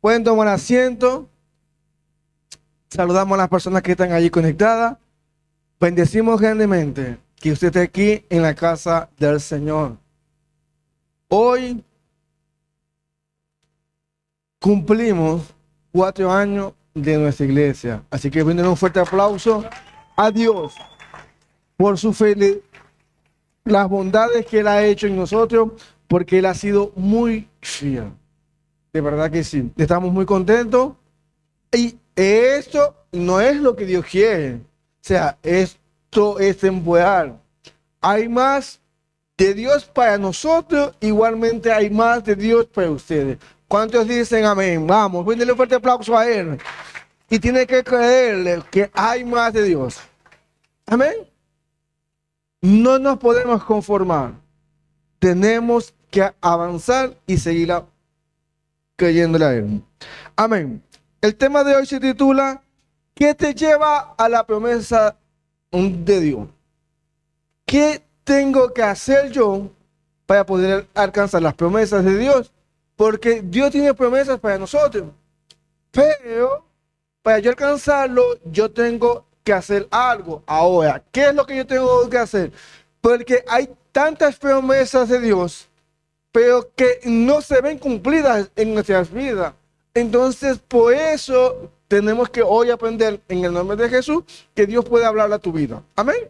Pueden tomar asiento. Saludamos a las personas que están allí conectadas. Bendecimos grandemente que usted esté aquí en la casa del Señor. Hoy cumplimos 4 años de nuestra iglesia. Así que brinden un fuerte aplauso a Dios por su fe, las bondades que Él ha hecho en nosotros, porque Él ha sido muy fiel. De verdad que sí. Estamos muy contentos. Y esto no es lo que Dios quiere. O sea, esto es temporal. Hay más de Dios para nosotros, igualmente hay más de Dios para ustedes. ¿Cuántos dicen amén? Vamos, denle un fuerte aplauso a Él. Y tiene que creerle que hay más de Dios. Amén. No nos podemos conformar. Tenemos que avanzar y seguir creyéndole a Él. Amén. El tema de hoy se titula ¿qué te lleva a la promesa de Dios? ¿Qué tengo que hacer yo para poder alcanzar las promesas de Dios? Porque Dios tiene promesas para nosotros. Pero para yo alcanzarlo, yo tengo que hacer algo. Ahora, ¿qué es lo que yo tengo que hacer? Porque hay tantas promesas de Dios, pero que no se ven cumplidas en nuestras vidas. Entonces, por eso tenemos que hoy aprender en el nombre de Jesús que Dios puede hablar a tu vida. Amén.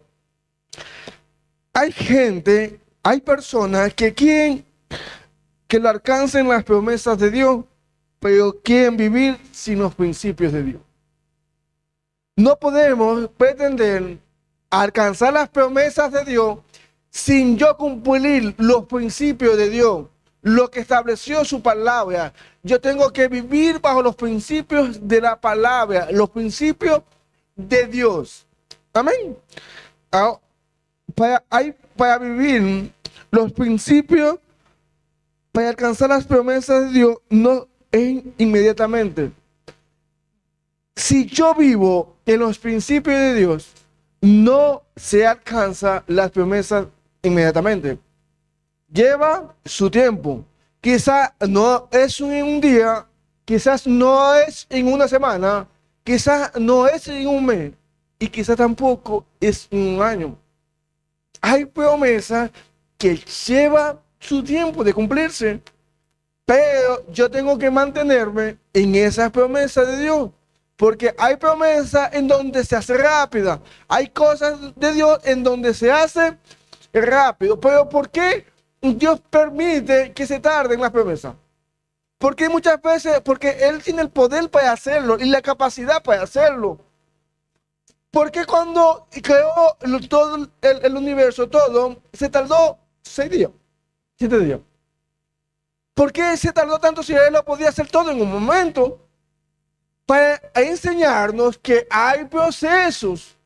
Hay gente, hay personas que quieren que lo alcancen las promesas de Dios, pero quieren vivir sin los principios de Dios. No podemos pretender alcanzar las promesas de Dios sin yo cumplir los principios de Dios, lo que estableció su palabra. Yo tengo que vivir bajo los principios de la palabra, los principios de Dios. Amén. Para vivir los principios, para alcanzar las promesas de Dios, no es inmediatamente. Si yo vivo en los principios de Dios, no se alcanza las promesas inmediatamente. Lleva su tiempo. Quizás no es en un día, quizás no es en una semana, quizás no es en un mes y quizás tampoco es en un año. Hay promesas que lleva su tiempo de cumplirse, pero yo tengo que mantenerme en esas promesas de Dios. Porque hay promesas en donde se hace rápida. Hay cosas de Dios en donde se hace rápido. Pero ¿por qué Dios permite que se tarden las promesas? Porque muchas veces, porque Él tiene el poder para hacerlo y la capacidad para hacerlo. Porque cuando creó todo el universo, todo, se tardó 6 días, 7 días. ¿Por qué se tardó tanto si Él lo podía hacer todo en un momento? Para enseñarnos que hay procesos.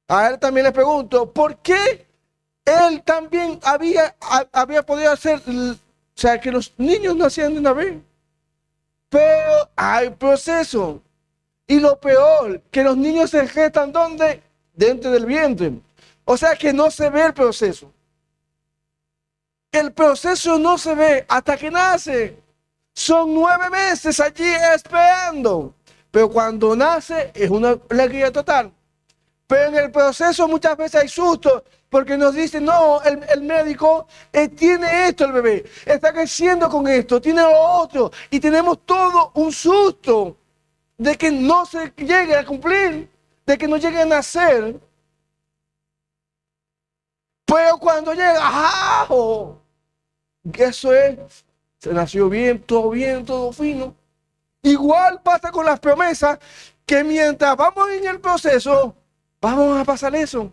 A él también le pregunto, ¿por qué él también había podido hacer, o sea, que los niños nacían de una vez? Pero hay proceso. Y lo peor, que los niños se gestan ¿dónde? Dentro del vientre. O sea que no se ve el proceso. El proceso no se ve hasta que nace. Son 9 meses allí esperando. Pero cuando nace es una alegría total. Pero en el proceso muchas veces hay sustos. Porque nos dicen, no, el médico tiene esto el bebé. Está creciendo con esto, tiene lo otro. Y tenemos todo un susto de que no se llegue a cumplir. De que no llegue a nacer. Pero cuando llega, ¡ah! Eso es. Se nació bien, todo fino. Igual pasa con las promesas, que mientras vamos en el proceso, vamos a pasar eso.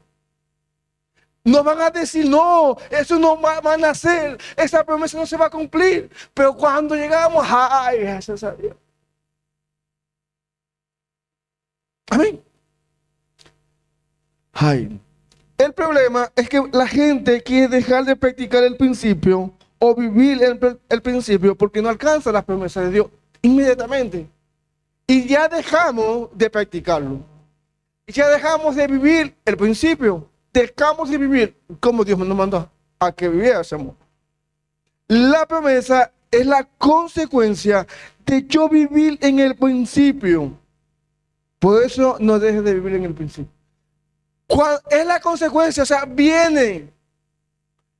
Nos van a decir, no, eso no va a nacer, esa promesa no se va a cumplir. Pero cuando llegamos, ¡ay, gracias a Dios! Amén. Ay. El problema es que la gente quiere dejar de practicar el principio o vivir el principio porque no alcanza las promesas de Dios inmediatamente. Y ya dejamos de practicarlo. Y ya dejamos de vivir el principio. Dejamos de vivir como Dios nos mandó a que viviésemos. La promesa es la consecuencia de yo vivir en el principio. Por eso no dejes de vivir en el principio. Es la consecuencia, o sea, viene.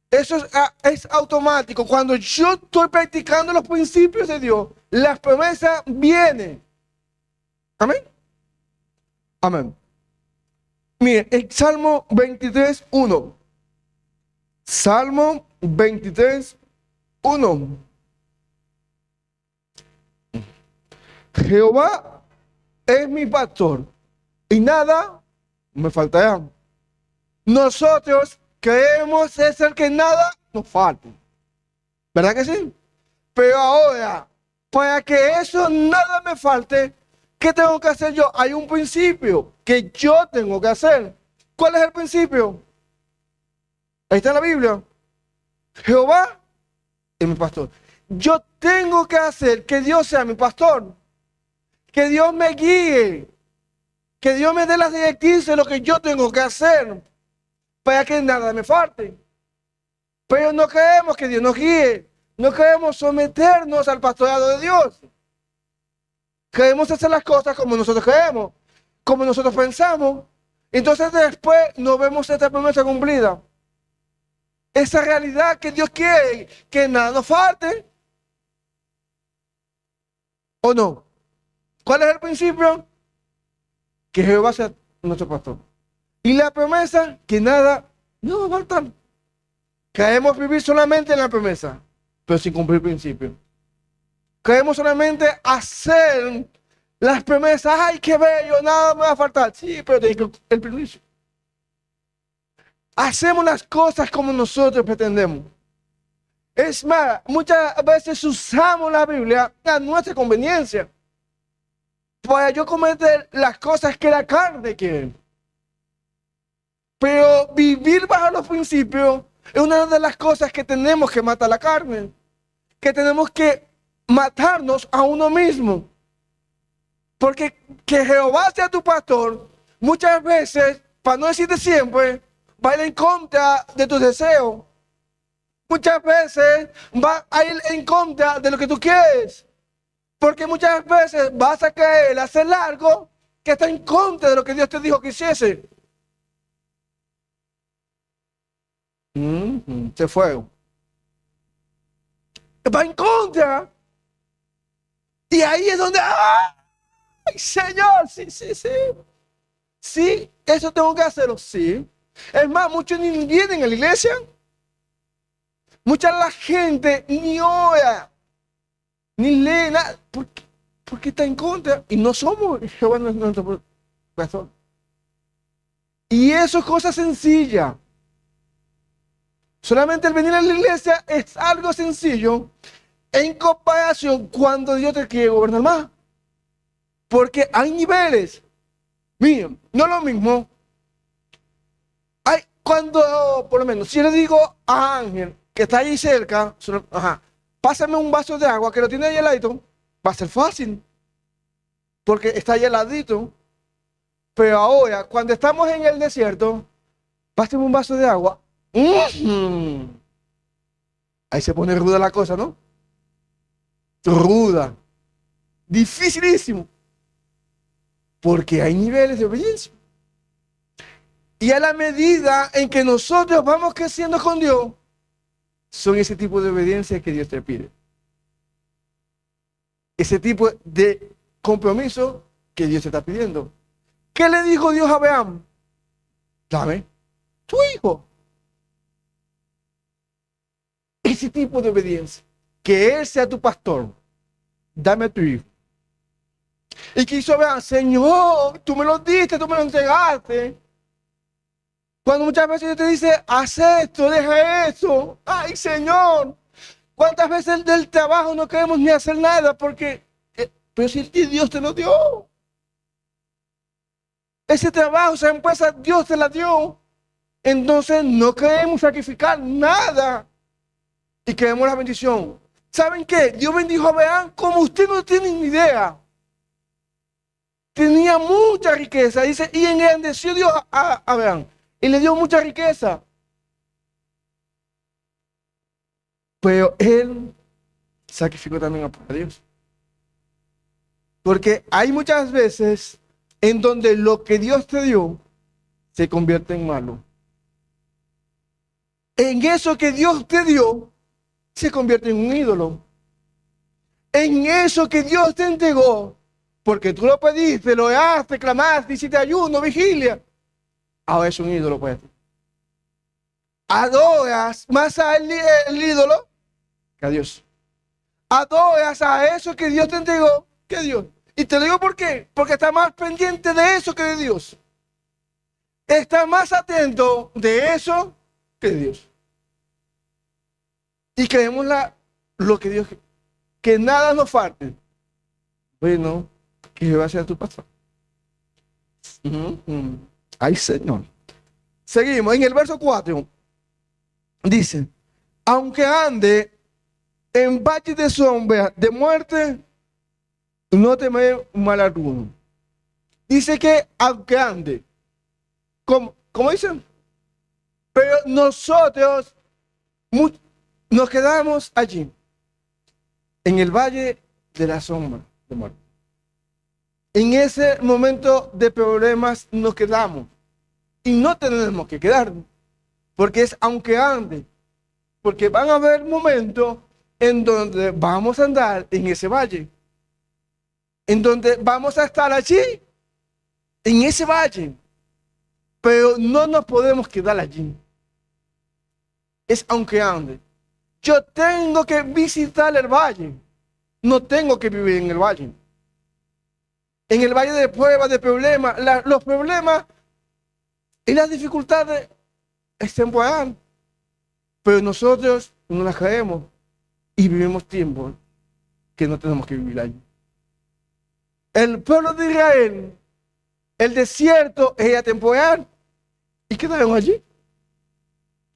Eso es automático. Cuando yo estoy practicando los principios de Dios, las promesas vienen. Amén. Amén. Mire, el Salmo 23, 1. Salmo 23, 1. Jehová es mi pastor y nada me faltará. Nosotros creemos es el que nada nos falta. ¿Verdad que sí? Pero ahora, para que eso nada me falte, ¿qué tengo que hacer yo? Hay un principio que yo tengo que hacer. ¿Cuál es el principio? Ahí está en la Biblia. Jehová es mi pastor. Yo tengo que hacer que Dios sea mi pastor. Que Dios me guíe. Que Dios me dé las directrices de lo que yo tengo que hacer para que nada me falte. Pero no queremos que Dios nos guíe. No queremos someternos al pastorado de Dios. Queremos hacer las cosas como nosotros queremos, como nosotros pensamos. Entonces después no vemos esta promesa cumplida. Esa realidad que Dios quiere, que nada nos falte. ¿O no? ¿Cuál es el principio? Que Jehová sea nuestro pastor. Y la promesa, que nada no va a faltar. Queremos vivir solamente en la promesa, pero sin cumplir el principio. Queremos solamente hacer las promesas. ¡Ay, qué bello! Nada me va a faltar. Sí, pero tengo el permiso. Hacemos las cosas como nosotros pretendemos. Es más, muchas veces usamos la Biblia a nuestra conveniencia para yo cometer las cosas que la carne quiere. Pero vivir bajo los principios es una de las cosas que tenemos que matar la carne. Que tenemos que matarnos a uno mismo. Porque que Jehová sea tu pastor, muchas veces, para no decirte siempre, va a ir en contra de tus deseos. Muchas veces va a ir en contra de lo que tú quieres. Porque muchas veces vas a querer hacer algo que está en contra de lo que Dios te dijo que hiciese. Se fue. Va en contra. Y ahí es donde, ¡ay, Señor! Sí, sí, sí. Sí, eso tengo que hacerlo, sí. Es más, muchos ni vienen a la iglesia. Mucha la gente ni ora, ni lee nada, porque está en contra. Y no somos Jehová nuestro pastor. Y eso es cosa sencilla. Solamente el venir a la iglesia es algo sencillo en comparación cuando Dios te quiere gobernar más. Porque hay niveles. Miren, no es lo mismo. Hay cuando, por lo menos, si yo le digo a Ángel, que está ahí cerca, pásame un vaso de agua que lo tiene ahí heladito, va a ser fácil, porque está ahí heladito. Pero ahora, cuando estamos en el desierto, pásame un vaso de agua. Ahí se pone ruda la cosa, ¿no? Ruda. Dificilísimo. Porque hay niveles de obediencia. Y a la medida en que nosotros vamos creciendo con Dios, son ese tipo de obediencia que Dios te pide. Ese tipo de compromiso que Dios te está pidiendo. ¿Qué le dijo Dios a Abraham? Dame tu hijo. Ese tipo de obediencia. Que Él sea tu pastor. Dame a tu hijo. Y que hizo Abraham, Señor, tú me lo diste, tú me lo entregaste. Cuando muchas veces Dios te dice, haz esto, deja eso. Ay, Señor. ¿Cuántas veces del trabajo no queremos ni hacer nada? Porque, pero si Dios te lo dio. Ese trabajo, esa empresa, Dios te la dio. Entonces no queremos sacrificar nada. Y queremos la bendición. ¿Saben qué? Dios bendijo a Abraham como usted no tiene ni idea. Tenía mucha riqueza. Dice, y engrandeció Dios a Abraham. Y le dio mucha riqueza. Pero él sacrificó también a Dios. Porque hay muchas veces en donde lo que Dios te dio se convierte en malo. En eso que Dios te dio se convierte en un ídolo. En eso que Dios te entregó, porque tú lo pediste, lo oraste, clamaste, hiciste ayuno, vigilia, ahora es un ídolo para ti. Adoras más al ídolo que a Dios. Adoras a eso que Dios te entregó que a Dios. Y te digo por qué, porque está más pendiente de eso que de Dios. Está más atento de eso que de Dios. Y creemos lo que Dios, que nada nos falte. Bueno, que va a ser tu pastor. Ay, Señor. Seguimos en el verso 4. Dice, aunque ande en valle de sombra de muerte, no temeré mal alguno. Dice que aunque ande, ¿cómo dicen? Pero nosotros nos quedamos allí, en el valle de la sombra de muerte. En ese momento de problemas nos quedamos y no tenemos que quedarnos, porque es aunque ande, porque van a haber momentos en donde vamos a andar en ese valle, en donde vamos a estar allí, en ese valle, pero no nos podemos quedar allí. Es aunque ande. Yo tengo que visitar el valle, no tengo que vivir en el valle. En el valle de pruebas, de problemas, los problemas y las dificultades es temporal, pero nosotros no las caemos y vivimos tiempo que no tenemos que vivir allí. El pueblo de Israel, el desierto era temporal y quedaron allí.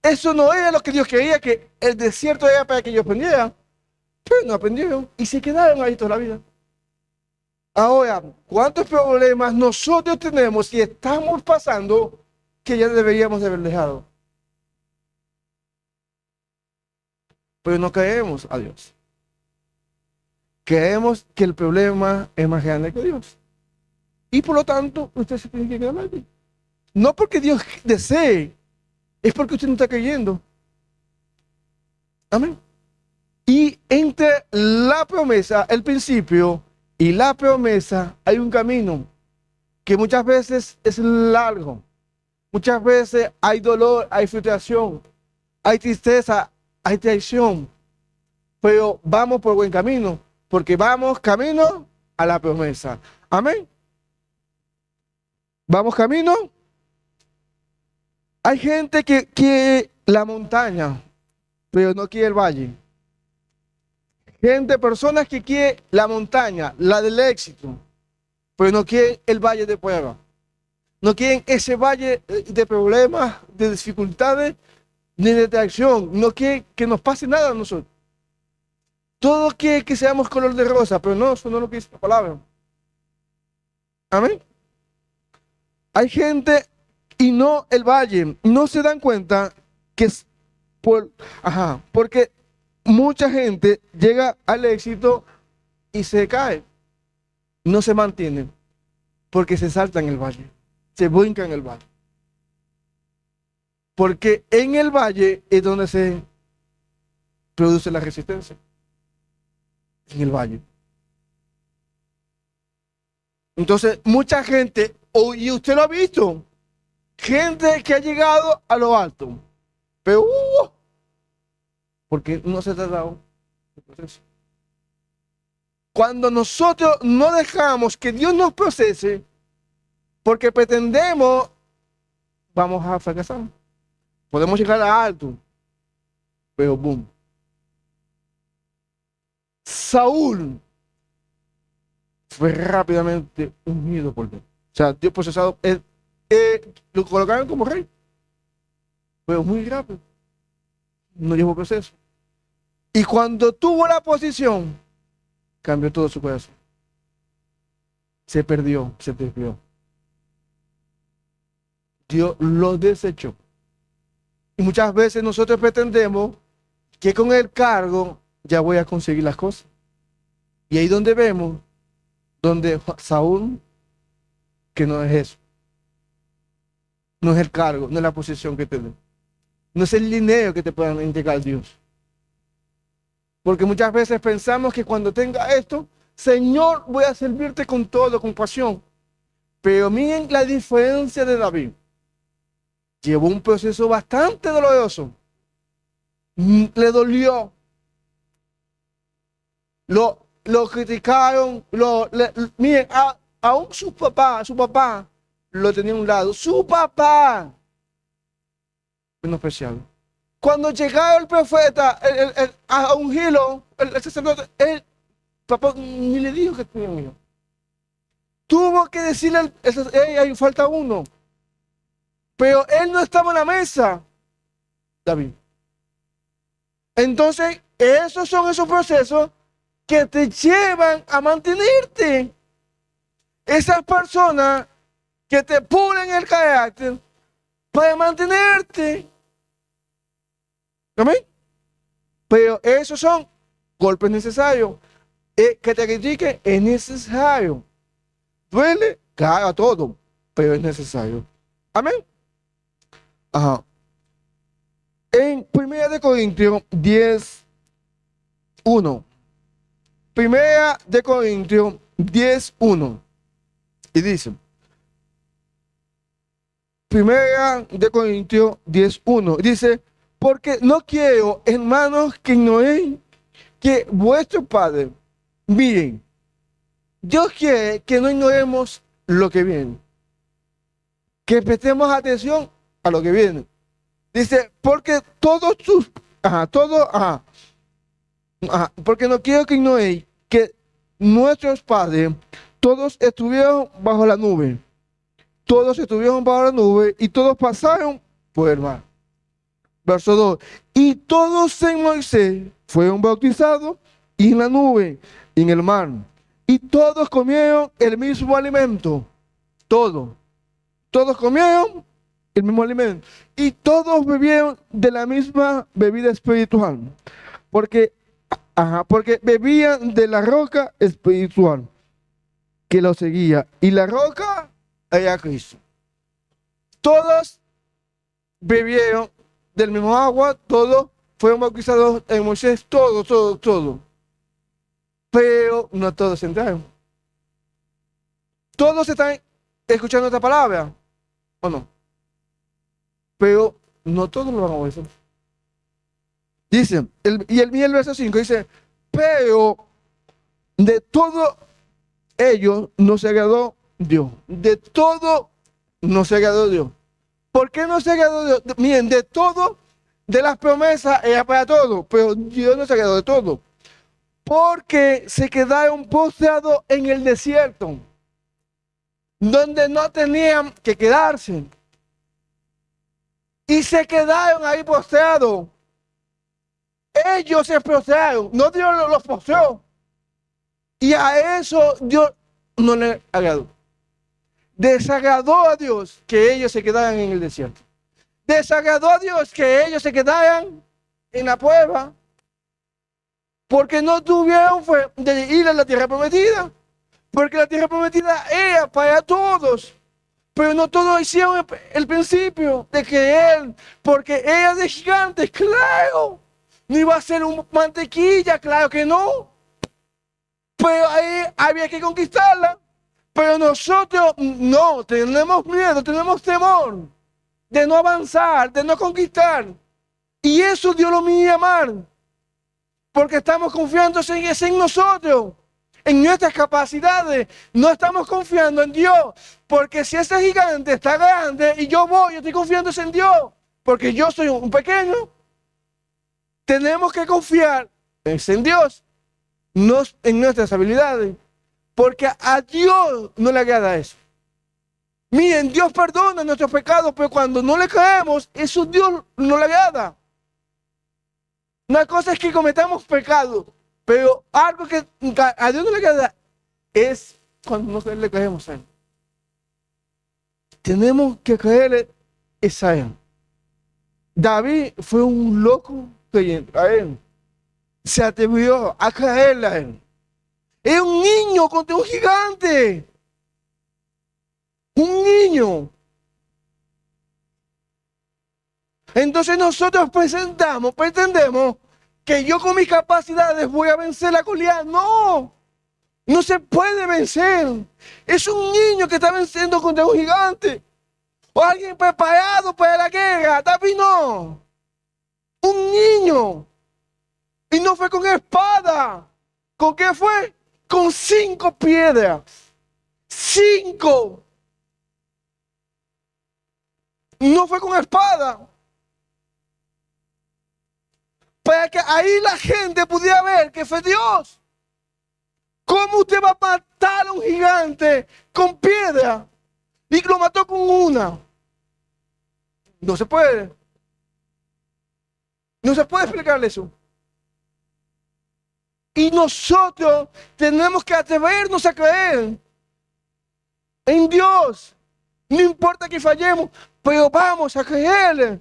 Eso no era lo que Dios quería, que el desierto era para que ellos aprendieran, pero no aprendieron y se quedaron ahí toda la vida. Ahora, ¿cuántos problemas nosotros tenemos y estamos pasando que ya deberíamos de haber dejado? Pero no creemos a Dios. Creemos que el problema es más grande que Dios. Y por lo tanto, usted se tiene que quedar allí. No porque Dios desee, es porque usted no está creyendo. Amén. Y entre la promesa, el principio y la promesa, hay un camino que muchas veces es largo. Muchas veces hay dolor, hay frustración, hay tristeza, hay traición. Pero vamos por buen camino, porque vamos camino a la promesa. Amén. Vamos camino. Hay gente que quiere la montaña, pero no quiere el valle. Personas que quieren la montaña, la del éxito, pero no quieren el valle de prueba. No quieren ese valle de problemas, de dificultades, ni de traición. No quieren que nos pase nada a nosotros. Todo quiere que seamos color de rosa, pero no, eso no es lo que dice la palabra. Amén. Hay gente y no el valle, no se dan cuenta que es porque mucha gente llega al éxito y se cae, no se mantiene, porque se salta en el valle, se brinca en el valle. Porque en el valle es donde se produce la resistencia, en el valle. Entonces, mucha gente, y usted lo ha visto, gente que ha llegado a lo alto, pero porque no se ha tratado el proceso. Cuando nosotros no dejamos que Dios nos procese, porque pretendemos, vamos a fracasar. Podemos llegar a alto, pero boom. Saúl fue rápidamente ungido por Dios. O sea, Dios procesado, lo colocaron como rey, pero muy rápido. No llevó proceso. Y cuando tuvo la posición, cambió todo su corazón. Se perdió, se desvió. Dios lo desechó. Y muchas veces nosotros pretendemos que con el cargo ya voy a conseguir las cosas. Y ahí donde vemos, donde Saúl, que no es eso, no es el cargo, no es la posición que tiene, no es el dinero que te puedan entregar Dios. Porque muchas veces pensamos que cuando tenga esto, Señor, voy a servirte con todo, con pasión. Pero miren la diferencia de David. Llevó un proceso bastante doloroso. Le dolió. Lo criticaron. Miren, aún su papá lo tenía a un lado. Su papá menospreciado. Cuando llegaba el profeta a ungirlo, el sacerdote, el papá ni le dijo que tenía un hijo. Tuvo que decirle, ahí falta uno. Pero él no estaba en la mesa, David. Entonces, esos son esos procesos que te llevan a mantenerte. Esas personas que te pulen el carácter para mantenerte. ¿Amén? Pero esos son golpes necesarios. Que te critiquen es necesario. Duele, caga todo, pero es necesario. Amén. Ajá. En 1 Corintios 10, 1. 1 Corintios 10, 1. Y dice, 1 Corintios 10, 1. Dice, porque no quiero, hermanos, que ignoren que vuestro Padre, miren, Dios quiere que no ignoremos lo que viene, que prestemos atención a lo que viene. Dice, porque todos tus, porque no quiero que ignoréis que nuestros padres, todos estuvieron bajo la nube, y todos pasaron por el mar. Verso 2, y todos en Moisés fueron bautizados y en la nube, y en el mar. Y todos comieron el mismo alimento. Todos comieron el mismo alimento. Y todos bebieron de la misma bebida espiritual. Porque bebían de la roca espiritual que los seguía. Y la roca era Cristo. Todos bebieron del mismo agua. Todos fueron bautizados en Moisés. Todo. Pero no todos entraron. Todos están escuchando esta palabra, ¿o no? Pero no todos lo van a obedecer. Dice, el verso 5 dice, pero de todo ellos no se agradó Dios. De todo no se agradó Dios. ¿Por qué no se agradó Dios? Miren, de todo, de las promesas era para todo, pero Dios no se agradó de todo. Porque se quedaron postrados en el desierto, donde no tenían que quedarse. Y se quedaron ahí postrados. Ellos se postraron, no Dios los postró. Y a eso Dios no le agradó. Desagradó a Dios que ellos se quedaran en el desierto. Desagradó a Dios que ellos se quedaran en la prueba. Porque no tuvieron fe de ir a la tierra prometida. Porque la tierra prometida era para todos. Pero no todos hicieron el principio de creer. Porque era de gigantes, claro. No iba a ser un mantequilla, claro que no. Pero ahí había que conquistarla. Pero nosotros no, tenemos miedo, tenemos temor de no avanzar, de no conquistar. Y eso Dios lo mira mal. Porque estamos confiando en nosotros, en nuestras capacidades. No estamos confiando en Dios. Porque si ese gigante está grande y yo estoy confiando en Dios. Porque yo soy un pequeño. Tenemos que confiar en Dios, no en nuestras habilidades. Porque a Dios no le agrada eso. Miren, Dios perdona nuestros pecados, pero cuando no le creemos, eso Dios no le agrada. Una cosa es que cometamos pecado, pero algo que a Dios no le agrada es cuando no le creemos a Él. Tenemos que creerle a Él. David fue un loco creyente a Él. se atrevió a caerle a él. Es un niño contra un gigante. Un niño. Entonces nosotros pretendemos que yo con mis capacidades voy a vencer a Goliat. No, no se puede vencer. Es un niño que está venciendo contra un gigante. O alguien preparado para la guerra. David no. Un niño. Y no fue con espada. ¿Con qué fue? Con 5 piedras. 5. No fue con espada. Para que ahí la gente pudiera ver que fue Dios. ¿Cómo usted va a matar a un gigante con piedra? Y lo mató con una. No se puede. No se puede explicarle eso. Y nosotros tenemos que atrevernos a creer en Dios. No importa que fallemos, pero vamos a creerle.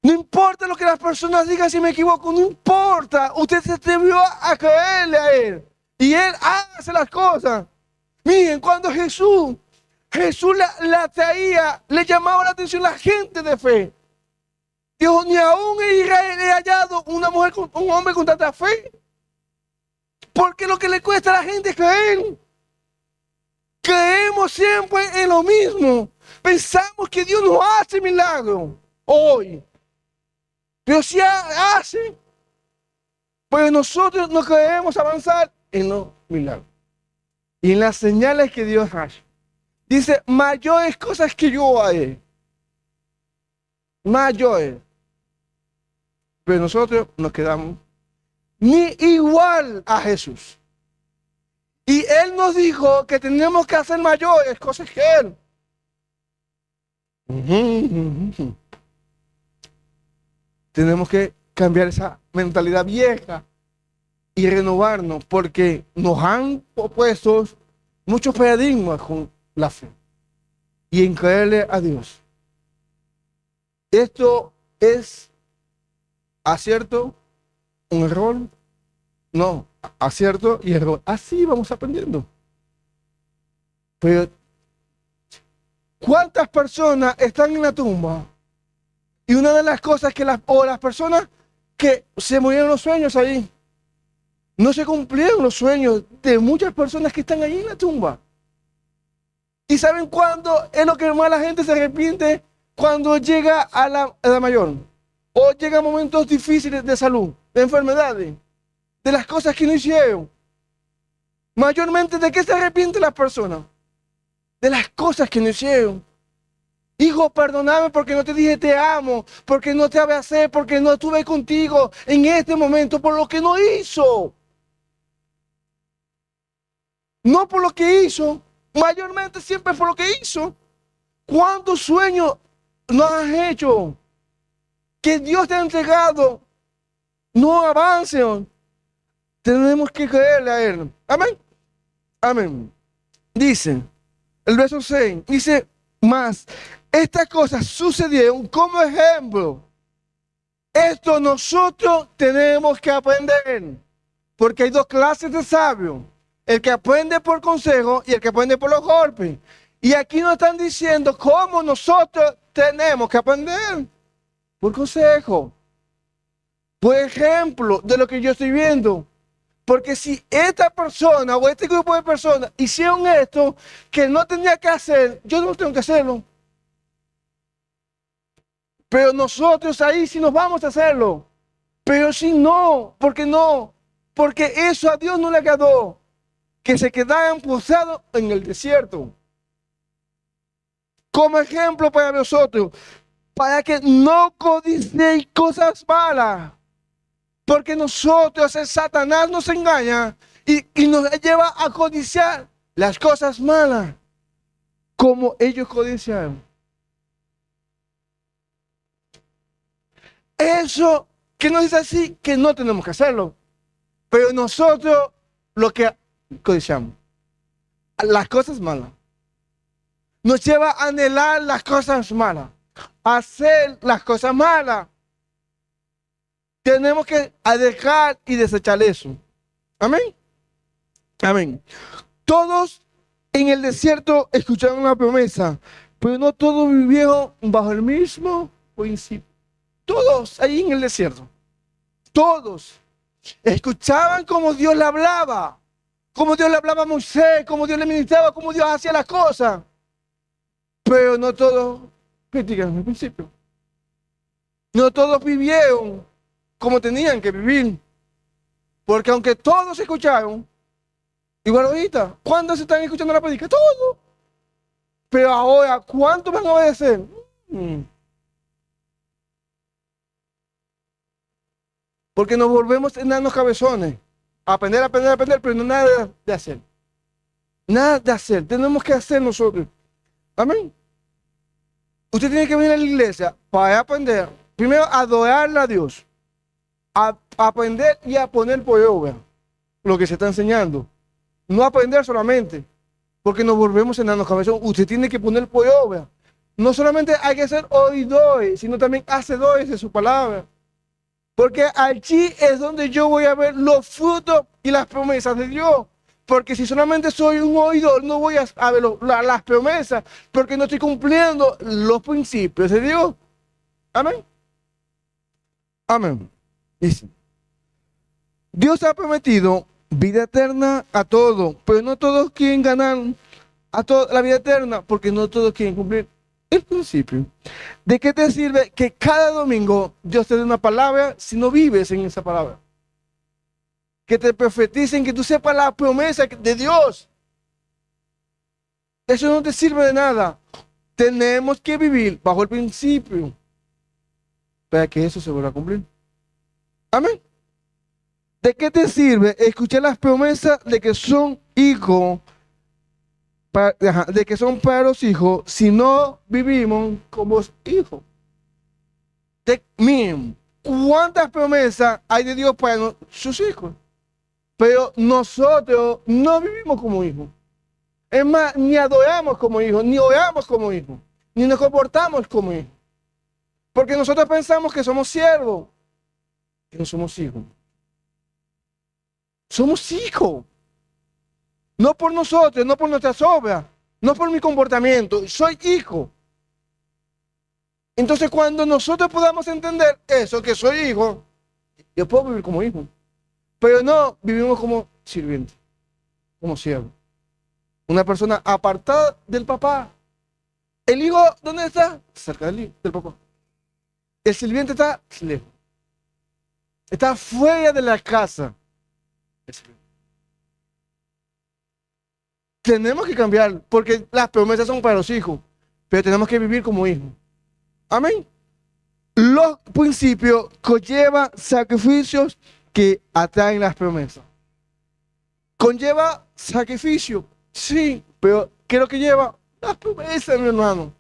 No importa lo que las personas digan si me equivoco, no importa. Usted se atrevió a creerle a Él. Y Él hace las cosas. Miren, cuando Jesús la traía, le llamaba la atención la gente de fe. Dijo, ni aún en Israel he hallado un hombre con tanta fe. Porque lo que le cuesta a la gente es creer. Creemos siempre en lo mismo. Pensamos que Dios no hace milagros hoy. Pero sí hace. Pero nosotros no queremos avanzar en los milagros. Y en las señales que Dios hace. Dice, mayores cosas que yo haré. Mayores. Pero nosotros nos quedamos ni igual a Jesús. Y Él nos dijo que tenemos que hacer mayores cosas que Él. Tenemos que cambiar esa mentalidad vieja y renovarnos porque nos han opuesto muchos paradigmas con la fe y en creerle a Dios. Esto es acierto, un error, no, acierto y error. Así vamos aprendiendo. Pero ¿cuántas personas están en la tumba? Y una de las cosas que las personas que se murieron los sueños ahí, no se cumplieron los sueños de muchas personas que están ahí en la tumba. ¿Y saben cuándo es lo que más la gente se arrepiente? Cuando llega a la edad mayor. O llegan momentos difíciles de salud, de enfermedades, de las cosas que no hicieron. Mayormente, ¿de qué se arrepienten las personas? De las cosas que no hicieron. Hijo, perdóname porque no te dije te amo, porque no te abracé, porque no estuve contigo en este momento, por lo que no hizo. No por lo que hizo, mayormente siempre por lo que hizo. ¿Cuántos sueños no has hecho que Dios te ha entregado? No avancen. Tenemos que creerle a Él. Amén. Amén. Dice, el verso 6, dice, más, estas cosas sucedieron como ejemplo. Esto nosotros tenemos que aprender. Porque hay 2 clases de sabios. El que aprende por consejo y el que aprende por los golpes. Y aquí nos están diciendo cómo nosotros tenemos que aprender. Por consejo. Por ejemplo, de lo que yo estoy viendo. Porque si esta persona o este grupo de personas hicieron esto que no tenía que hacer, yo no tengo que hacerlo. Pero nosotros ahí sí nos vamos a hacerlo. Pero si no, ¿por qué no? Porque eso a Dios no le agradó. Que se quedaran postrados en el desierto. Como ejemplo para nosotros, para que no codicéis cosas malas. Porque nosotros, el Satanás nos engaña y nos lleva a codiciar las cosas malas, como ellos codiciaron. Eso que nos dice así, que no tenemos que hacerlo. Pero nosotros lo que codiciamos, las cosas malas, nos lleva a anhelar las cosas malas, a hacer las cosas malas. Tenemos que dejar y desechar eso. Amén. Amén. Todos en el desierto escucharon una promesa, pero no todos vivieron bajo el mismo principio. Todos ahí en el desierto, todos escuchaban cómo Dios le hablaba, cómo Dios le hablaba a Moisés, cómo Dios le ministraba, cómo Dios hacía las cosas, pero no todos practicaron el principio. No todos vivieron como tenían que vivir, porque aunque todos escucharon, igual ahorita, ¿cuántos están escuchando la predica? Todos. Pero ahora, ¿cuántos van a obedecer? Porque nos volvemos enanos cabezones. Aprender, aprender, aprender, pero no nada de hacer. Nada de hacer. Tenemos que hacer nosotros. Amén. Usted tiene que venir a la iglesia para aprender. Primero, adorarle a Dios. A aprender y a poner por obra lo que se está enseñando. No aprender solamente, porque nos volvemos enanos cabezones. Usted tiene que poner por obra. No solamente hay que ser oidores, sino también hacedores de su palabra. Porque allí es donde yo voy a ver los frutos y las promesas de Dios. Porque si solamente soy un oidor, no voy a ver las promesas, porque no estoy cumpliendo los principios de Dios. Amén. Amén. Dice, Dios ha prometido vida eterna a todos, pero no todos quieren ganar la vida eterna, porque no todos quieren cumplir el principio. ¿De qué te sirve que cada domingo Dios te dé una palabra si no vives en esa palabra? Que te profeticen, que tú sepas la promesa de Dios. Eso no te sirve de nada. Tenemos que vivir bajo el principio para que eso se vuelva a cumplir. Amén. ¿De qué te sirve escuchar las promesas de que son hijos, de que son para los hijos, si no vivimos como hijos? Miren, ¿cuántas promesas hay de Dios para sus hijos? Pero nosotros no vivimos como hijos. Es más, ni adoramos como hijos, ni oramos como hijos, ni nos comportamos como hijos. Porque nosotros pensamos que somos siervos, que no somos hijos. Somos hijos. No por nosotros, no por nuestras obras, no por mi comportamiento. Soy hijo. Entonces, cuando nosotros podamos entender eso, que soy hijo, yo puedo vivir como hijo. Pero no vivimos como sirviente, como siervo. Una persona apartada del papá. El hijo, ¿dónde está? Cerca del papá. El sirviente está lejos. Está fuera de la casa. Tenemos que cambiar, porque las promesas son para los hijos, pero tenemos que vivir como hijos. Amén. Los principios conllevan sacrificios que atraen las promesas. Conlleva sacrificio, sí, pero ¿qué es lo que lleva? Las promesas, mi hermano.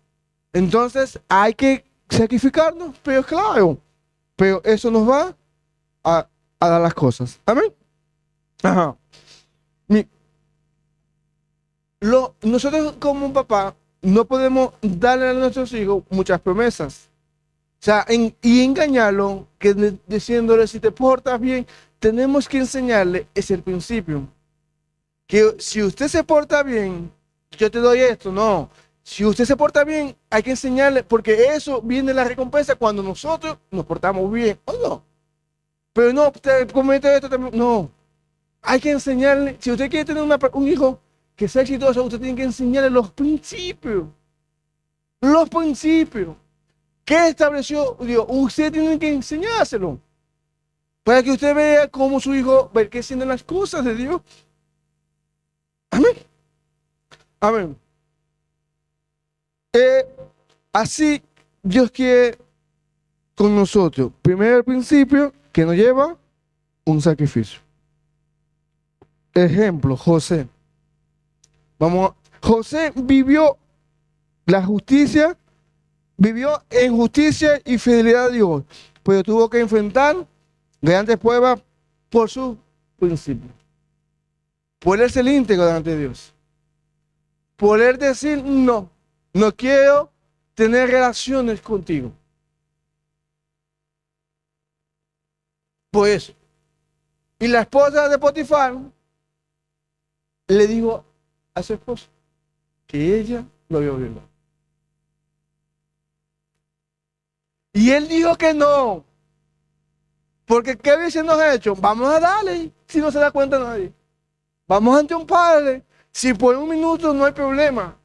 Entonces hay que sacrificarnos, pero claro, pero eso nos va a dar las cosas. Amén. Ajá. Nosotros como un papá no podemos darle a nuestros hijos muchas promesas. O sea, y engañarlo, diciéndole, si te portas bien, tenemos que enseñarle, es el principio. Que si usted se porta bien, yo te doy esto, no. Si usted se porta bien, hay que enseñarle, porque eso viene la recompensa cuando nosotros nos portamos bien, ¿o no? Pero no, te comete esto también, no. Hay que enseñarle, si usted quiere tener un hijo que sea exitoso, usted tiene que enseñarle los principios. Los principios. ¿Qué estableció Dios? Usted tiene que enseñárselo. Para que usted vea cómo su hijo va creciendo en las cosas de Dios. Amén. Amén. Así Dios quiere con nosotros. Primero el principio que nos lleva un sacrificio. Ejemplo, José. José vivió la justicia, vivió en justicia y fidelidad a Dios, pero tuvo que enfrentar grandes pruebas por su principio. Por él ser íntegro delante de Dios. Por él decir, no quiero tener relaciones contigo. por eso. Y la esposa de Potifar le dijo a su esposo que ella lo había violado. Y él dijo que no. Porque ¿qué hubiésemos hecho? Vamos a darle, si no se da cuenta nadie. Vamos ante un padre. Si por un minuto no hay problema.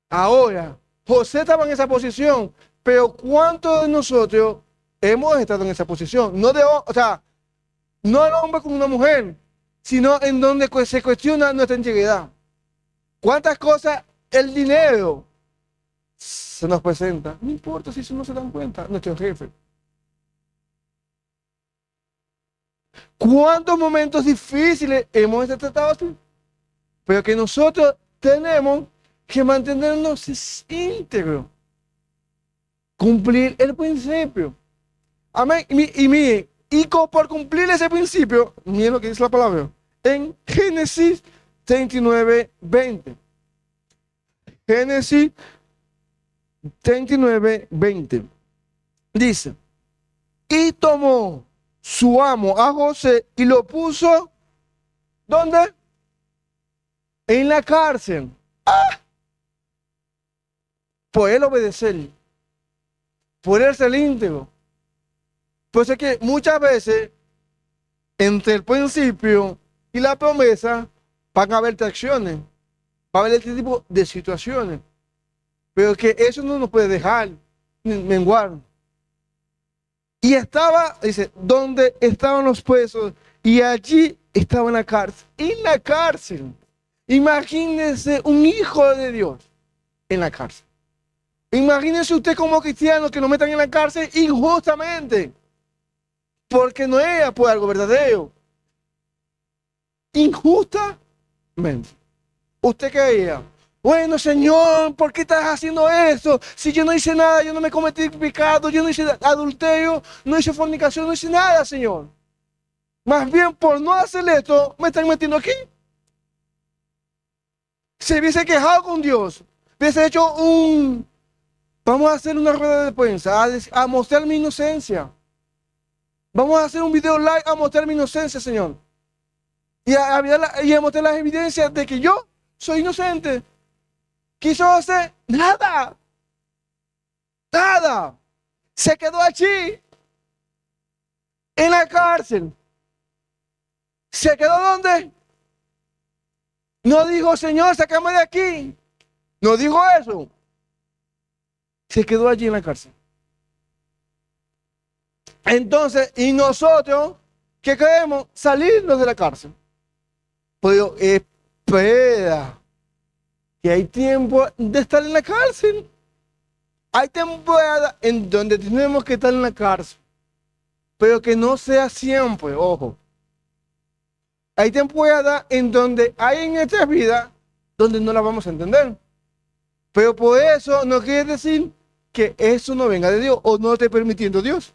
Ahora, José estaba en esa posición, pero ¿cuántos de nosotros hemos estado en esa posición? No o sea, no el hombre con una mujer, sino en donde se cuestiona nuestra integridad. ¿Cuántas cosas el dinero se nos presenta? No importa si eso no se dan cuenta, nuestro jefe. ¿Cuántos momentos difíciles hemos tratado así? Pero que nosotros tenemos que mantenernos íntegros. Cumplir el principio. Amén. Y miren, por cumplir ese principio, miren lo que dice la palabra. En Génesis 39:20. Génesis 39:20. Dice, y tomó su amo a José y lo puso, ¿dónde? En la cárcel. ¡Ah! Por él obedecer, por él ser íntegro. Pues es que muchas veces, entre el principio y la promesa, van a haber tracciones, va a haber este tipo de situaciones. Pero que eso no nos puede dejar menguar. Y estaba, dice, donde estaban los presos, y allí estaba en la cárcel. En la cárcel. Imagínense un hijo de Dios en la cárcel. Imagínense usted como cristiano que lo metan en la cárcel injustamente. Porque no era por algo verdadero. Injustamente. ¿Usted creía? Bueno, Señor, ¿por qué estás haciendo eso? Si yo no hice nada, yo no me cometí pecado, yo no hice adulterio, no hice fornicación, no hice nada, Señor. Más bien, por no hacer esto, me están metiendo aquí. Se hubiese quejado con Dios, hubiese hecho vamos a hacer una rueda de prensa, a mostrar mi inocencia. Vamos a hacer un video live a mostrar mi inocencia, Señor. Y a mostrar las evidencias de que yo soy inocente. Quiso hacer nada. Nada. Se quedó allí. En la cárcel. ¿Se quedó dónde? No dijo, Señor, sácame de aquí. No dijo eso. Se quedó allí en la cárcel. Entonces, y nosotros, ¿qué queremos? Salirnos de la cárcel. Pero espera, que hay tiempo de estar en la cárcel. Hay temporada en donde tenemos que estar en la cárcel. Pero que no sea siempre, ojo. Hay temporada en donde hay en nuestra vida donde no la vamos a entender. Pero por eso no quiere decir que eso no venga de Dios o no esté permitiendo Dios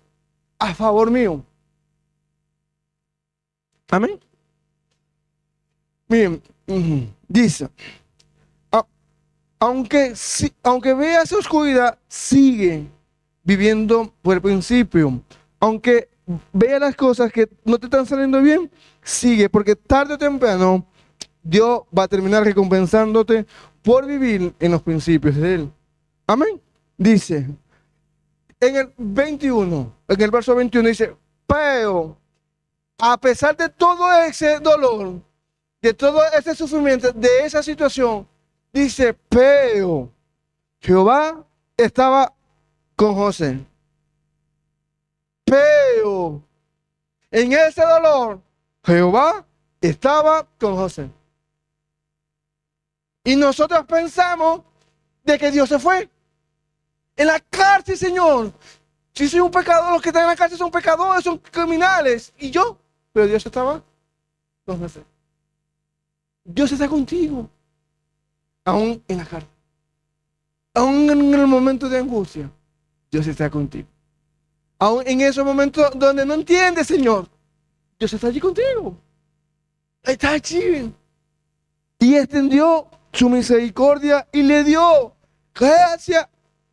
a favor mío. Amén. Miren, dice, aunque veas oscuridad, sigue viviendo por el principio. Aunque vea las cosas que no te están saliendo bien, sigue, porque tarde o temprano Dios va a terminar recompensándote por vivir en los principios de Él. Amén. Dice, en el verso 21 dice, pero a pesar de todo ese dolor, de todo ese sufrimiento, de esa situación, dice, pero Jehová estaba con José. Pero en ese dolor, Jehová estaba con José. Y nosotros pensamos de que Dios se fue. En la cárcel, Señor. Si soy un pecador, los que están en la cárcel son pecadores, son criminales. Y yo, pero Dios estaba con José. Dios está contigo. Aún en la cárcel. Aún en el momento de angustia, Dios está contigo. Aún en esos momentos donde no entiendes, Señor, Dios está allí contigo. Está allí. Y extendió su misericordia y le dio gracia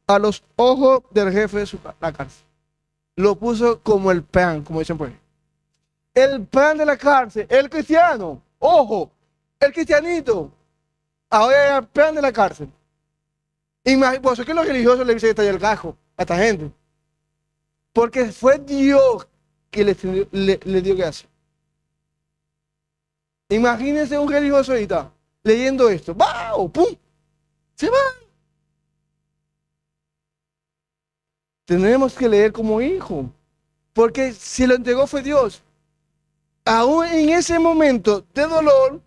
a los ojos del jefe de la cárcel. lo puso como el pan, como dicen por ahí. El pan de la cárcel, el cristiano, ojo, el cristianito, ahora es el pan de la cárcel. Por eso es que los religiosos le dicen que está el gajo a esta gente. Porque fue Dios que le dio gracia. Imagínense un religioso ahorita leyendo esto. ¡Wow! ¡Pum! Se va. Tenemos que leer como hijo. Porque si lo entregó fue Dios. Aún en ese momento de dolor,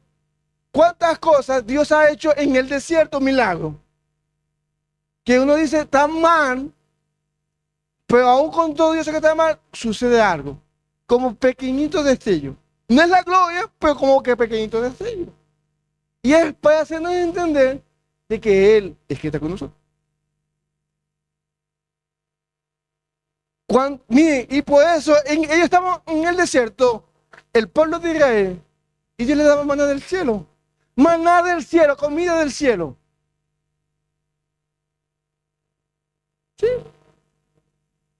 ¿cuántas cosas Dios ha hecho en el desierto? Milagro. Que uno dice, está mal, pero aún con todo Dios que está mal, sucede algo. Como pequeñito destello. No es la gloria, pero como que pequeñito destello. Y es para hacernos entender de que Él es que está con nosotros. Miren, y por eso ellos estaban en el desierto, el pueblo de Israel, y Dios le daba maná del cielo. Maná del cielo, comida del cielo. ¿Sí?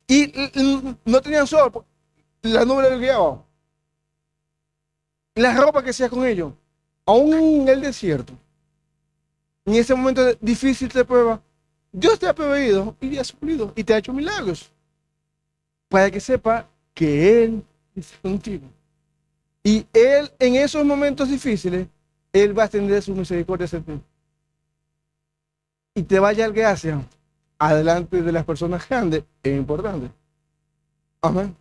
Y no tenían sol, la nube les guiaba. La ropa que hacía con ellos, aún en el desierto, en ese momento difícil de prueba, Dios te ha proveído y te ha suplido y te ha hecho milagros. Para que sepa que Él es contigo. Y Él, en esos momentos difíciles, Él va a extender su misericordia hacia ti. Y te va a dar gracia adelante de las personas grandes e importantes. Amén.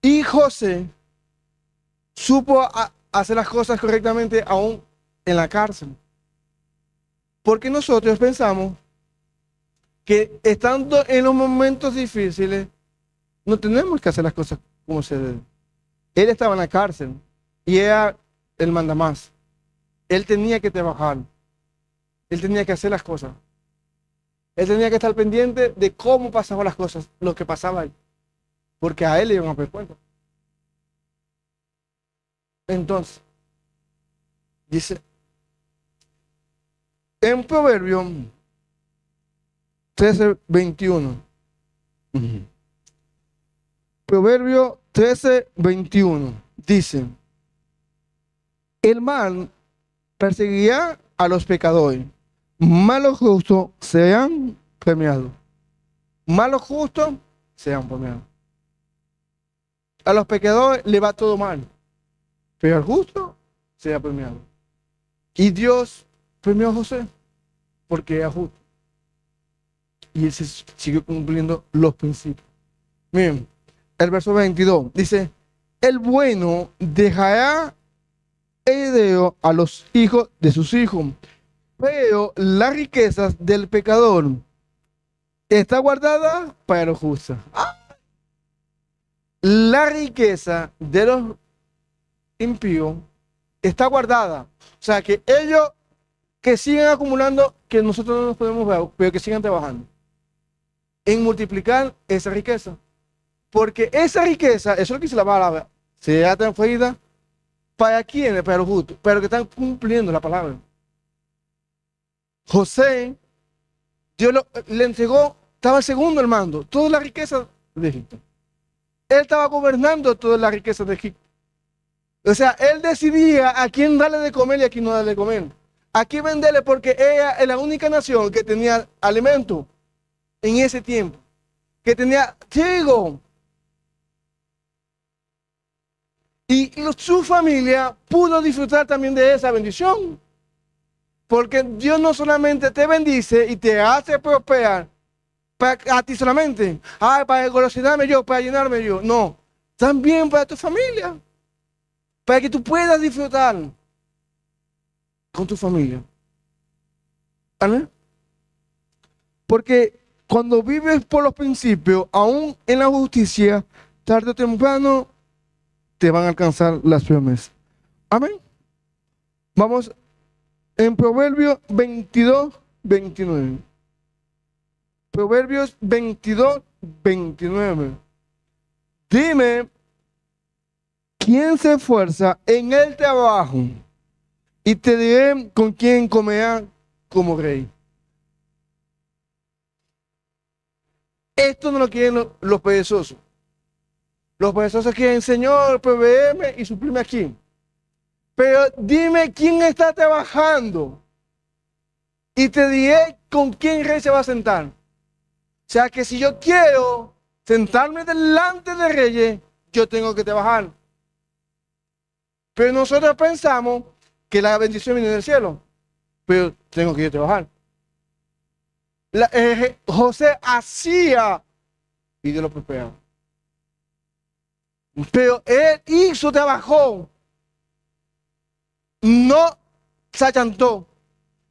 Y José supo hacer las cosas correctamente aún en la cárcel. Porque nosotros pensamos que estando en los momentos difíciles, no tenemos que hacer las cosas como se debe. Él estaba en la cárcel y era el mandamás. Él tenía que trabajar. Él tenía que hacer las cosas. Él tenía que estar pendiente de cómo pasaban las cosas, lo que pasaba ahí. Porque a él le iban a pedir cuenta. Entonces, dice, en Proverbio 13:21. Proverbio 13:21 dice, el mal perseguirá a los pecadores, malos justos sean premiados. Malos justos sean premiados. A los pecadores le va todo mal, pero al justo sea premiado. Y Dios premió a José porque era justo. Y él se siguió cumpliendo los principios. Miren, el verso 22 dice, el bueno dejará heredero a los hijos de sus hijos, pero las riquezas del pecador está guardada para los justos. La riqueza de los impíos está guardada. O sea, que ellos que sigan acumulando, que nosotros no nos podemos ver, pero que sigan trabajando en multiplicar esa riqueza. Porque esa riqueza, eso es lo que dice la palabra, será transferida para quienes, para los justos, pero que están cumpliendo la palabra. José, Dios le entregó, estaba el segundo al mando, toda la riqueza de Egipto. Él estaba gobernando toda la riqueza de Egipto. O sea, él decidía a quién darle de comer y a quién no darle de comer. A quién venderle, porque ella es la única nación que tenía alimento en ese tiempo. Que tenía trigo. Y su familia pudo disfrutar también de esa bendición. Porque Dios no solamente te bendice y te hace prosperar a ti solamente. Para engolosinarme yo, para llenarme yo. No. También para tu familia. Para que tú puedas disfrutar con tu familia. ¿Vale? Porque cuando vives por los principios, aún en la justicia, tarde o temprano, te van a alcanzar las promesas. Amén. Vamos en Proverbios 22:29. Proverbios 22:29. Dime, ¿quién se esfuerza en el trabajo? Y te diré con quién comerá como rey. Esto no lo quieren los perezosos. Los perezosos quieren, Señor, provéeme y suplime aquí. Pero dime quién está trabajando y te diré con quién rey se va a sentar. O sea que si yo quiero sentarme delante de reyes, yo tengo que trabajar. Pero nosotros pensamos que la bendición viene del cielo, pero tengo que ir a trabajar. José hacía y Dios lo prosperaba. Pero él hizo, trabajó, no se achantó.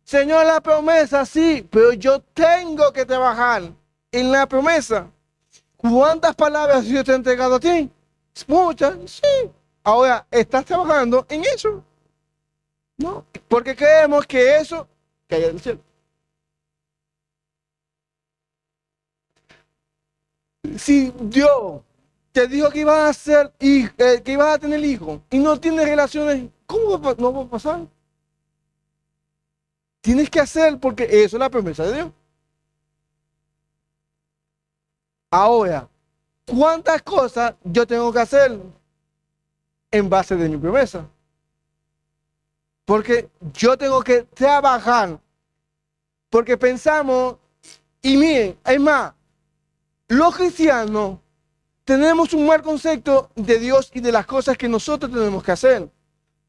Señor, la promesa sí, pero yo tengo que trabajar en la promesa. ¿Cuántas palabras Dios te ha entregado a ti? Muchas, sí. Ahora, ¿estás trabajando en eso? No, porque creemos que eso cae del cielo. Si Dios te dijo que ibas a ser, que ibas a tener hijos y no tienes relaciones, ¿cómo no va a pasar? Tienes que hacer porque eso es la promesa de Dios. Ahora, ¿cuántas cosas yo tengo que hacer en base de mi promesa? Porque yo tengo que trabajar. Porque pensamos, y miren, es más, los cristianos tenemos un mal concepto de Dios y de las cosas que nosotros tenemos que hacer.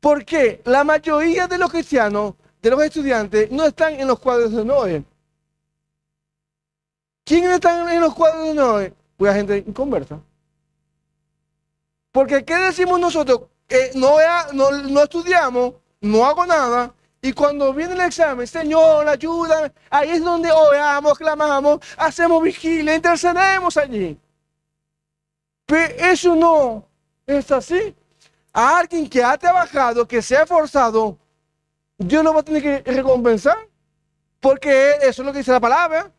Porque la mayoría de los cristianos, de los estudiantes, no están en los cuadros de Noé. ¿Quiénes están en los cuadros de Noé? Pues la gente inconversa. Porque ¿qué decimos nosotros? No estudiamos, no hago nada. Y cuando viene el examen, Señor, ayúdame. Ahí es donde oramos, clamamos, hacemos vigilia, intercedemos allí. Pero eso no es así. A alguien que ha trabajado, que se ha esforzado, Dios lo va a tener que recompensar. Porque eso es lo que dice la palabra.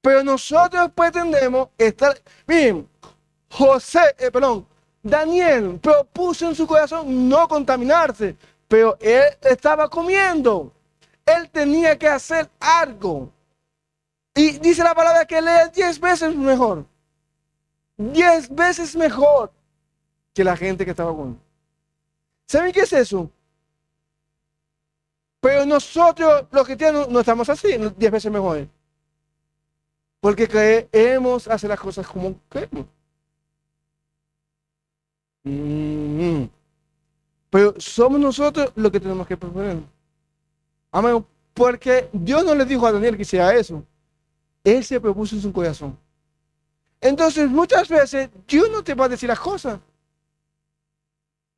Pero nosotros pretendemos estar. Miren, Daniel propuso en su corazón no contaminarse, pero él estaba comiendo. Él tenía que hacer algo. Y dice la palabra que él es 10 veces mejor. 10 veces mejor que la gente que estaba con él. ¿Saben qué es eso? Pero nosotros, los cristianos, no estamos así, 10 veces mejores. Porque creemos hacer las cosas como creemos. Pero somos nosotros los que tenemos que proponer. Amén. Porque Dios no le dijo a Daniel que hiciera eso. Él se propuso en su corazón. Entonces, muchas veces, Dios no te va a decir las cosas.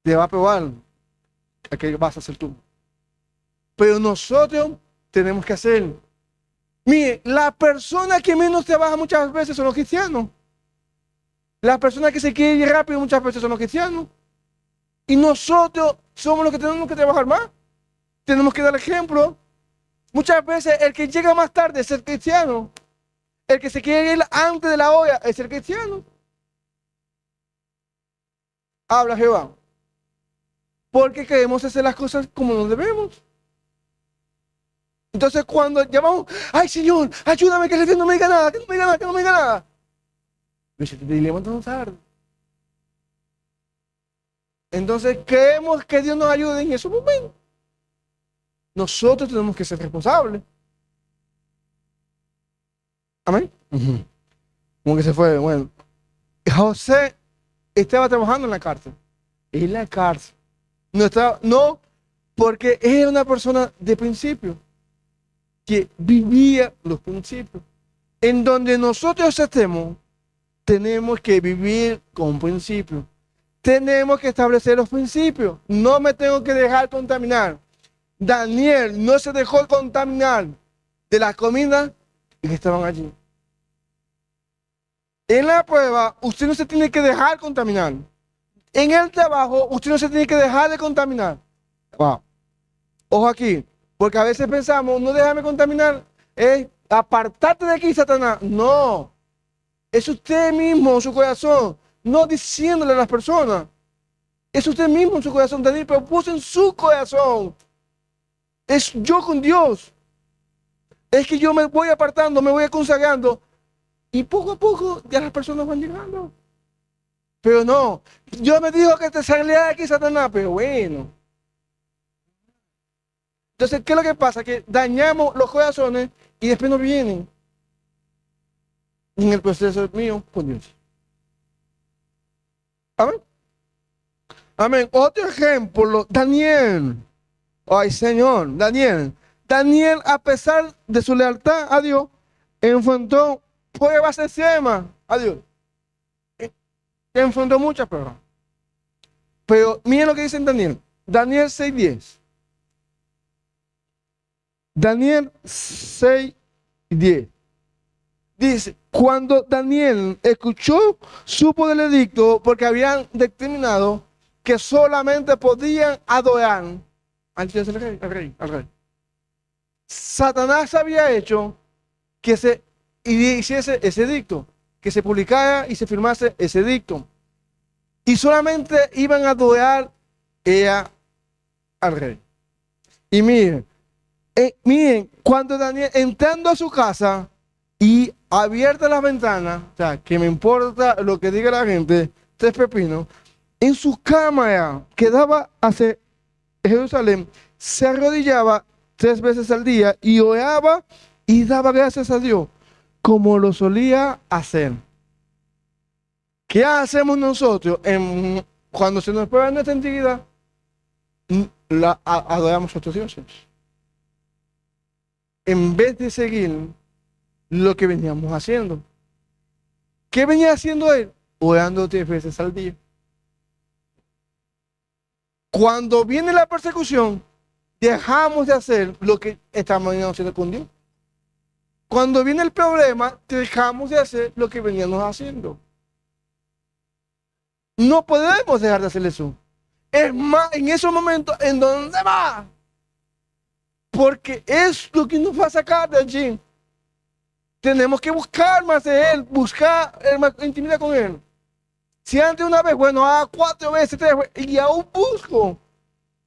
Te va a probar a qué vas a hacer tú. Pero nosotros tenemos que hacer. Mire, la persona que menos trabaja muchas veces son los cristianos. Las personas que se quieren ir rápido muchas veces son los cristianos. Y nosotros somos los que tenemos que trabajar más. Tenemos que dar ejemplo. Muchas veces el que llega más tarde es el cristiano. El que se quiere ir antes de la hora es el cristiano. Habla Jehová. Porque queremos hacer las cosas como nos debemos. Entonces cuando llamamos, ay Señor, ayúdame que el Señor no me diga nada, que no me diga nada, que no me diga nada. Pero te levantas tarde. Entonces creemos que Dios nos ayude en esos momentos. Nosotros tenemos que ser responsables. Amén. Como que se fue. Bueno, José estaba trabajando en la cárcel. En la cárcel. No, porque era una persona de principio. Que vivía los principios. En donde nosotros estemos, tenemos que vivir con principios. Tenemos que establecer los principios. No me tengo que dejar contaminar. Daniel no se dejó contaminar de las comidas que estaban allí. En la prueba, usted no se tiene que dejar contaminar. En el trabajo, usted no se tiene que dejar de contaminar. Wow. Ojo aquí, porque a veces pensamos, no déjame contaminar, es apartate de aquí, Satanás. No, es usted mismo, su corazón, no diciéndole a las personas. Es usted mismo en su corazón. Daniel propuso en su corazón. Es yo con Dios. Es que yo me voy apartando, me voy consagrando. Y poco a poco ya las personas van llegando. Pero no, Dios me dijo que te salía de aquí, Satanás, pero bueno. Entonces, ¿qué es lo que pasa? Que dañamos los corazones y después no vienen en el proceso mío con Dios. Amén. Amén. Otro ejemplo, Daniel. Ay, Señor, Daniel. Daniel, a pesar de su lealtad a Dios, enfrentó pruebas extremas a Dios. Enfrentó muchas pruebas. Pero miren lo que dice en Daniel. Daniel 6:10. Daniel 6:10. Dice, cuando Daniel escuchó, supo del edicto, porque habían determinado que solamente podían adorar al Dios del rey, al rey. Satanás había hecho que se hiciese ese edicto, que se publicara y se firmase ese edicto. Y solamente iban a adorar al rey. Y miren, cuando Daniel entrando a su casa y abierta las ventanas, o sea, que me importa lo que diga la gente, tres pepinos, en su cámara que daba hacia Jerusalén, se arrodillaba 3 veces al día y oraba y daba gracias a Dios, como lo solía hacer. ¿Qué hacemos nosotros cuando se nos prueba nuestra integridad? Adoramos a otros dioses. En vez de seguir lo que veníamos haciendo. ¿Qué venía haciendo él? Orando 3 veces al día. Cuando viene la persecución, dejamos de hacer lo que estamos haciendo con Dios. Cuando viene el problema, dejamos de hacer lo que veníamos haciendo. No podemos dejar de hacer eso. Es más, en esos momentos, ¿en dónde va? Porque es lo que nos va a sacar de allí. Tenemos que buscar más de Él, buscar más intimidad con Él. Si antes una vez, bueno, 4 veces, 3 veces, y aún busco.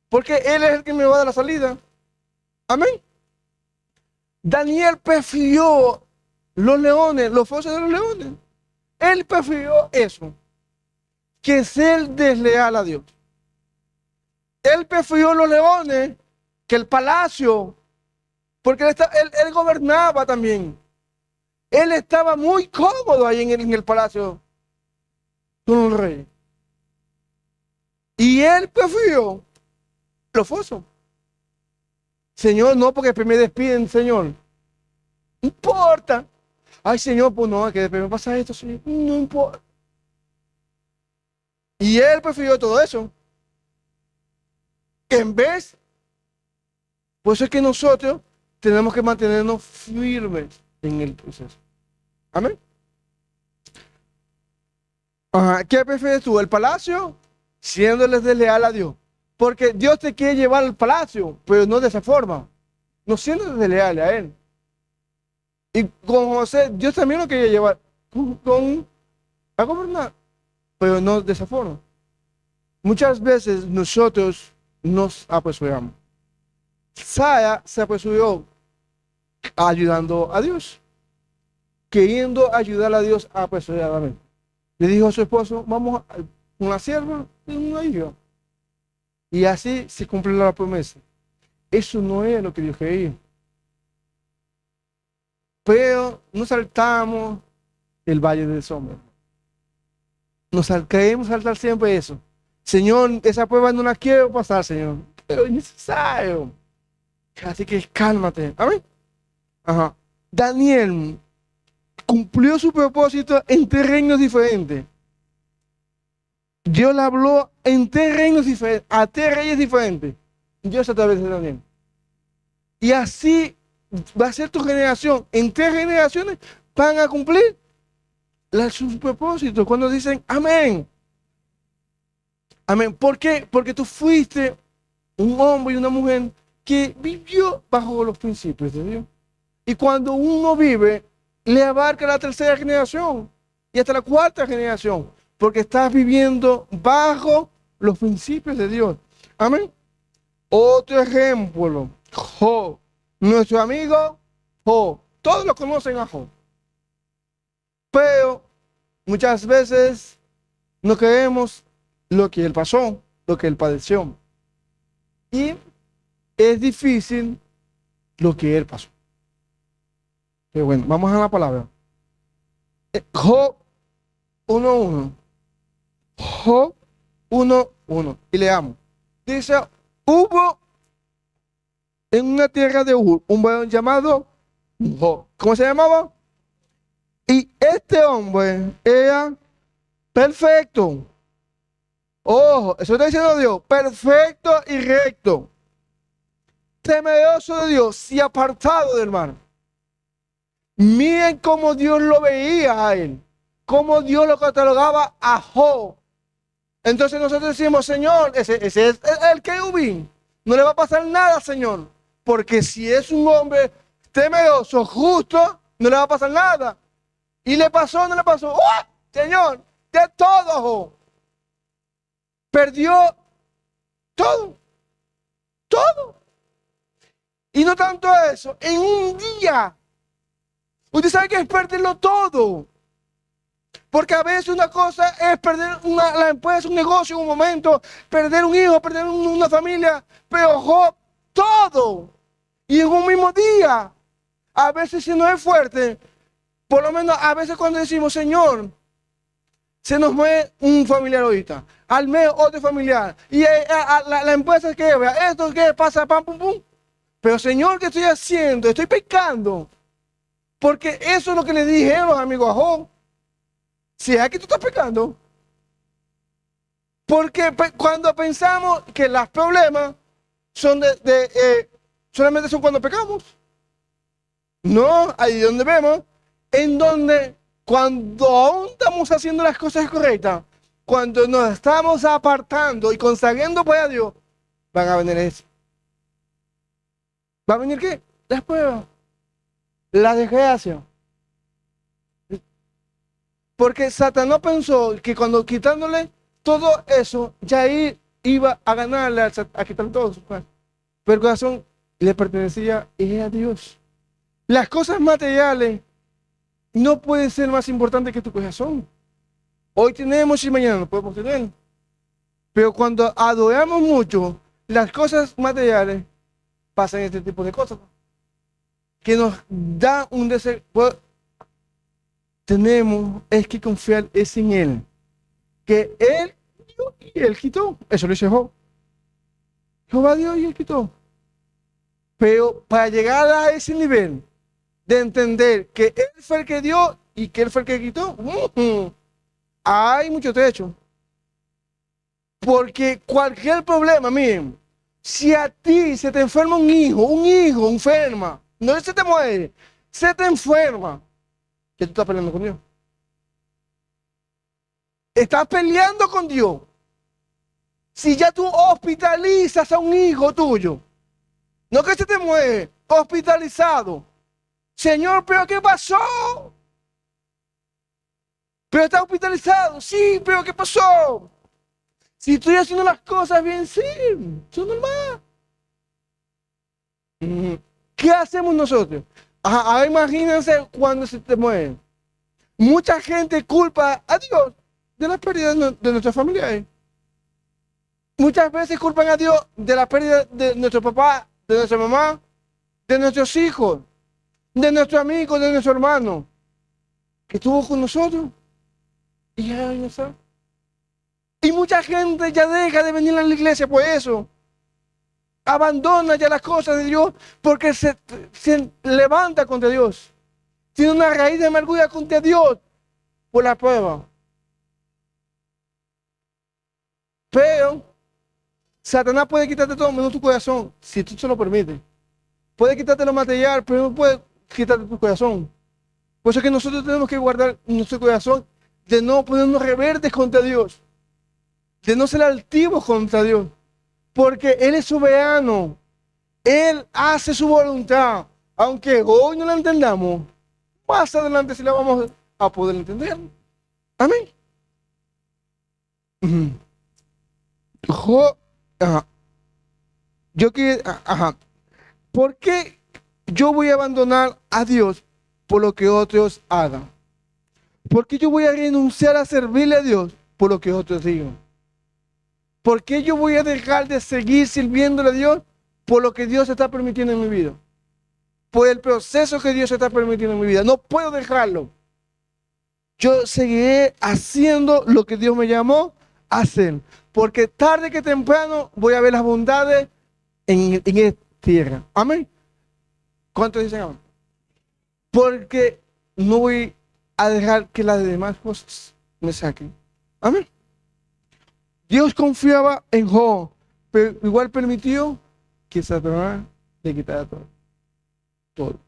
Porque Él es el que me va a dar la salida. Amén. Daniel prefirió los leones, los fauces de los leones. Él prefirió eso, que ser desleal a Dios. Él prefirió los leones que el palacio, porque él gobernaba también. Él estaba muy cómodo ahí en el palacio con el rey. Y él prefirió los fosos. Señor, no, porque después me despiden, Señor. No importa. Ay, Señor, pues no, que después me pasa esto, Señor. No importa. Y él prefirió todo eso. En vez, por eso es que nosotros tenemos que mantenernos firmes en el proceso. Amén. Ajá. ¿Qué prefieres tú? ¿El palacio? Siéndoles desleal a Dios. Porque Dios te quiere llevar al palacio, pero no de esa forma. No siendo desleal a Él. Y con José, Dios también lo quería llevar a gobernar, pero no de esa forma. Muchas veces nosotros nos apresuramos. Sara se apresuró ayudando a Dios, queriendo ayudar a Dios apresuradamente. Le dijo a su esposo, vamos a una sierva y una hija. Y así se cumplió la promesa. Eso no es lo que Dios quería. Pero nos saltamos el valle del sombra. Queremos saltar siempre eso. Señor, esa prueba no la quiero pasar, Señor. Pero es necesario. Así que cálmate. Amén. Ajá. Daniel cumplió su propósito en terrenos diferentes. Dios le habló en terrenos diferentes, a 3 reyes diferentes. Dios a través de Daniel. Y así va a ser tu generación. En 3 generaciones van a cumplir sus propósitos. Cuando dicen amén. Amén. ¿Por qué? Porque tú fuiste un hombre y una mujer que vivió bajo los principios de Dios. Y cuando uno vive, le abarca la 3.ª generación y hasta la 4.ª generación. Porque estás viviendo bajo los principios de Dios. Amén. Otro ejemplo, Job. Nuestro amigo Job. Todos lo conocen a Job. Pero muchas veces no creemos lo que él pasó, lo que él padeció. Y es difícil lo que él pasó. Pero bueno, vamos a la palabra. Job 1:1. Job 1:1. Y leamos. Dice, hubo en una tierra de Ur un varón llamado Job. ¿Cómo se llamaba? Y este hombre era perfecto. Ojo, eso está diciendo Dios. Perfecto y recto. Temeroso de Dios y apartado del mal. Miren cómo Dios lo veía a él. Cómo Dios lo catalogaba a Job. Entonces nosotros decimos, Señor, ese es el querubín. No le va a pasar nada, Señor. Porque si es un hombre temeroso, justo, no le va a pasar nada. Y le pasó, no le pasó. ¡Oh! Señor, de todo, Job. Perdió todo. Todo. Y no tanto eso, en un día. Usted sabe que es perderlo todo. Porque a veces una cosa es perder la empresa, un negocio en un momento, perder un hijo, perder una familia, pero Job, todo. Y en un mismo día. A veces si no es fuerte, por lo menos a veces cuando decimos, Señor, se nos muere un familiar ahorita, al mes otro familiar, y la empresa que vea, esto que pasa, pam, pum, pum. Pero Señor, ¿qué estoy haciendo? Estoy pecando. Porque eso es lo que le dijeron los amigos a Job. Si es que tú estás pecando. Porque cuando pensamos que los problemas son solamente son cuando pecamos. No, ahí donde vemos, en donde cuando aún estamos haciendo las cosas correctas, cuando nos estamos apartando y consagrando para Dios, van a venir eso. ¿Va a venir qué? Las pruebas. La desgracia. Porque Satanás pensó que cuando quitándole todo eso, ya ahí iba a ganarle, a quitarle todo. Pero el corazón le pertenecía a Dios. Las cosas materiales no pueden ser más importantes que tu corazón. Hoy tenemos y mañana no podemos tener. Pero cuando adoramos mucho las cosas materiales, pasan este tipo de cosas. Que nos da un deseo. Tenemos es que confiar es en Él. Que Él dio y Él quitó. Eso lo dice Job. Jehová dio y Él quitó. Pero para llegar a ese nivel de entender que Él fue el que dio y que Él fue el que quitó, hay mucho trecho. Porque cualquier problema, miren, si a ti se te enferma un hijo enferma, no se te muere, se te enferma, ¿qué tú estás peleando con Dios? Estás peleando con Dios. Si ya tú hospitalizas a un hijo tuyo, no que se te muere, hospitalizado. Señor, ¿pero qué pasó? ¿Pero está hospitalizado? Sí, ¿pero qué pasó? Si estoy haciendo las cosas bien, sí, son normal. ¿Qué hacemos nosotros? Ahora imagínense cuando se te muere. Mucha gente culpa a Dios de la pérdida de nuestros familiares. Muchas veces culpan a Dios de la pérdida de nuestro papá, de nuestra mamá, de nuestros hijos, de nuestro amigo, de nuestro hermano, que estuvo con nosotros. Y ya no sabe. Y mucha gente ya deja de venir a la iglesia por eso. Abandona ya las cosas de Dios porque se levanta contra Dios. Tiene una raíz de amargura contra Dios por la prueba. Pero Satanás puede quitarte todo menos tu corazón, si tú se lo permites. Puede quitarte lo material, pero no puede quitarte tu corazón. Por eso es que nosotros tenemos que guardar nuestro corazón de no ponernos rebeldes contra Dios, de no ser altivos contra Dios, porque Él es soberano. Él hace su voluntad. Aunque hoy no la entendamos, más adelante sí la vamos a poder entender. Amén. Yo quiero, ¿por qué yo voy a abandonar a Dios por lo que otros hagan? ¿Por qué yo voy a renunciar a servirle a Dios por lo que otros digan? ¿Por qué yo voy a dejar de seguir sirviéndole a Dios por lo que Dios está permitiendo en mi vida? Por el proceso que Dios está permitiendo en mi vida. No puedo dejarlo. Yo seguiré haciendo lo que Dios me llamó a hacer. Porque tarde que temprano voy a ver las bondades en esta tierra. Amén. ¿Cuántos dicen amén? Porque no voy a dejar que las demás cosas me saquen. Amén. Dios confiaba en Job, pero igual permitió que Satanás le quitara todo. Todo.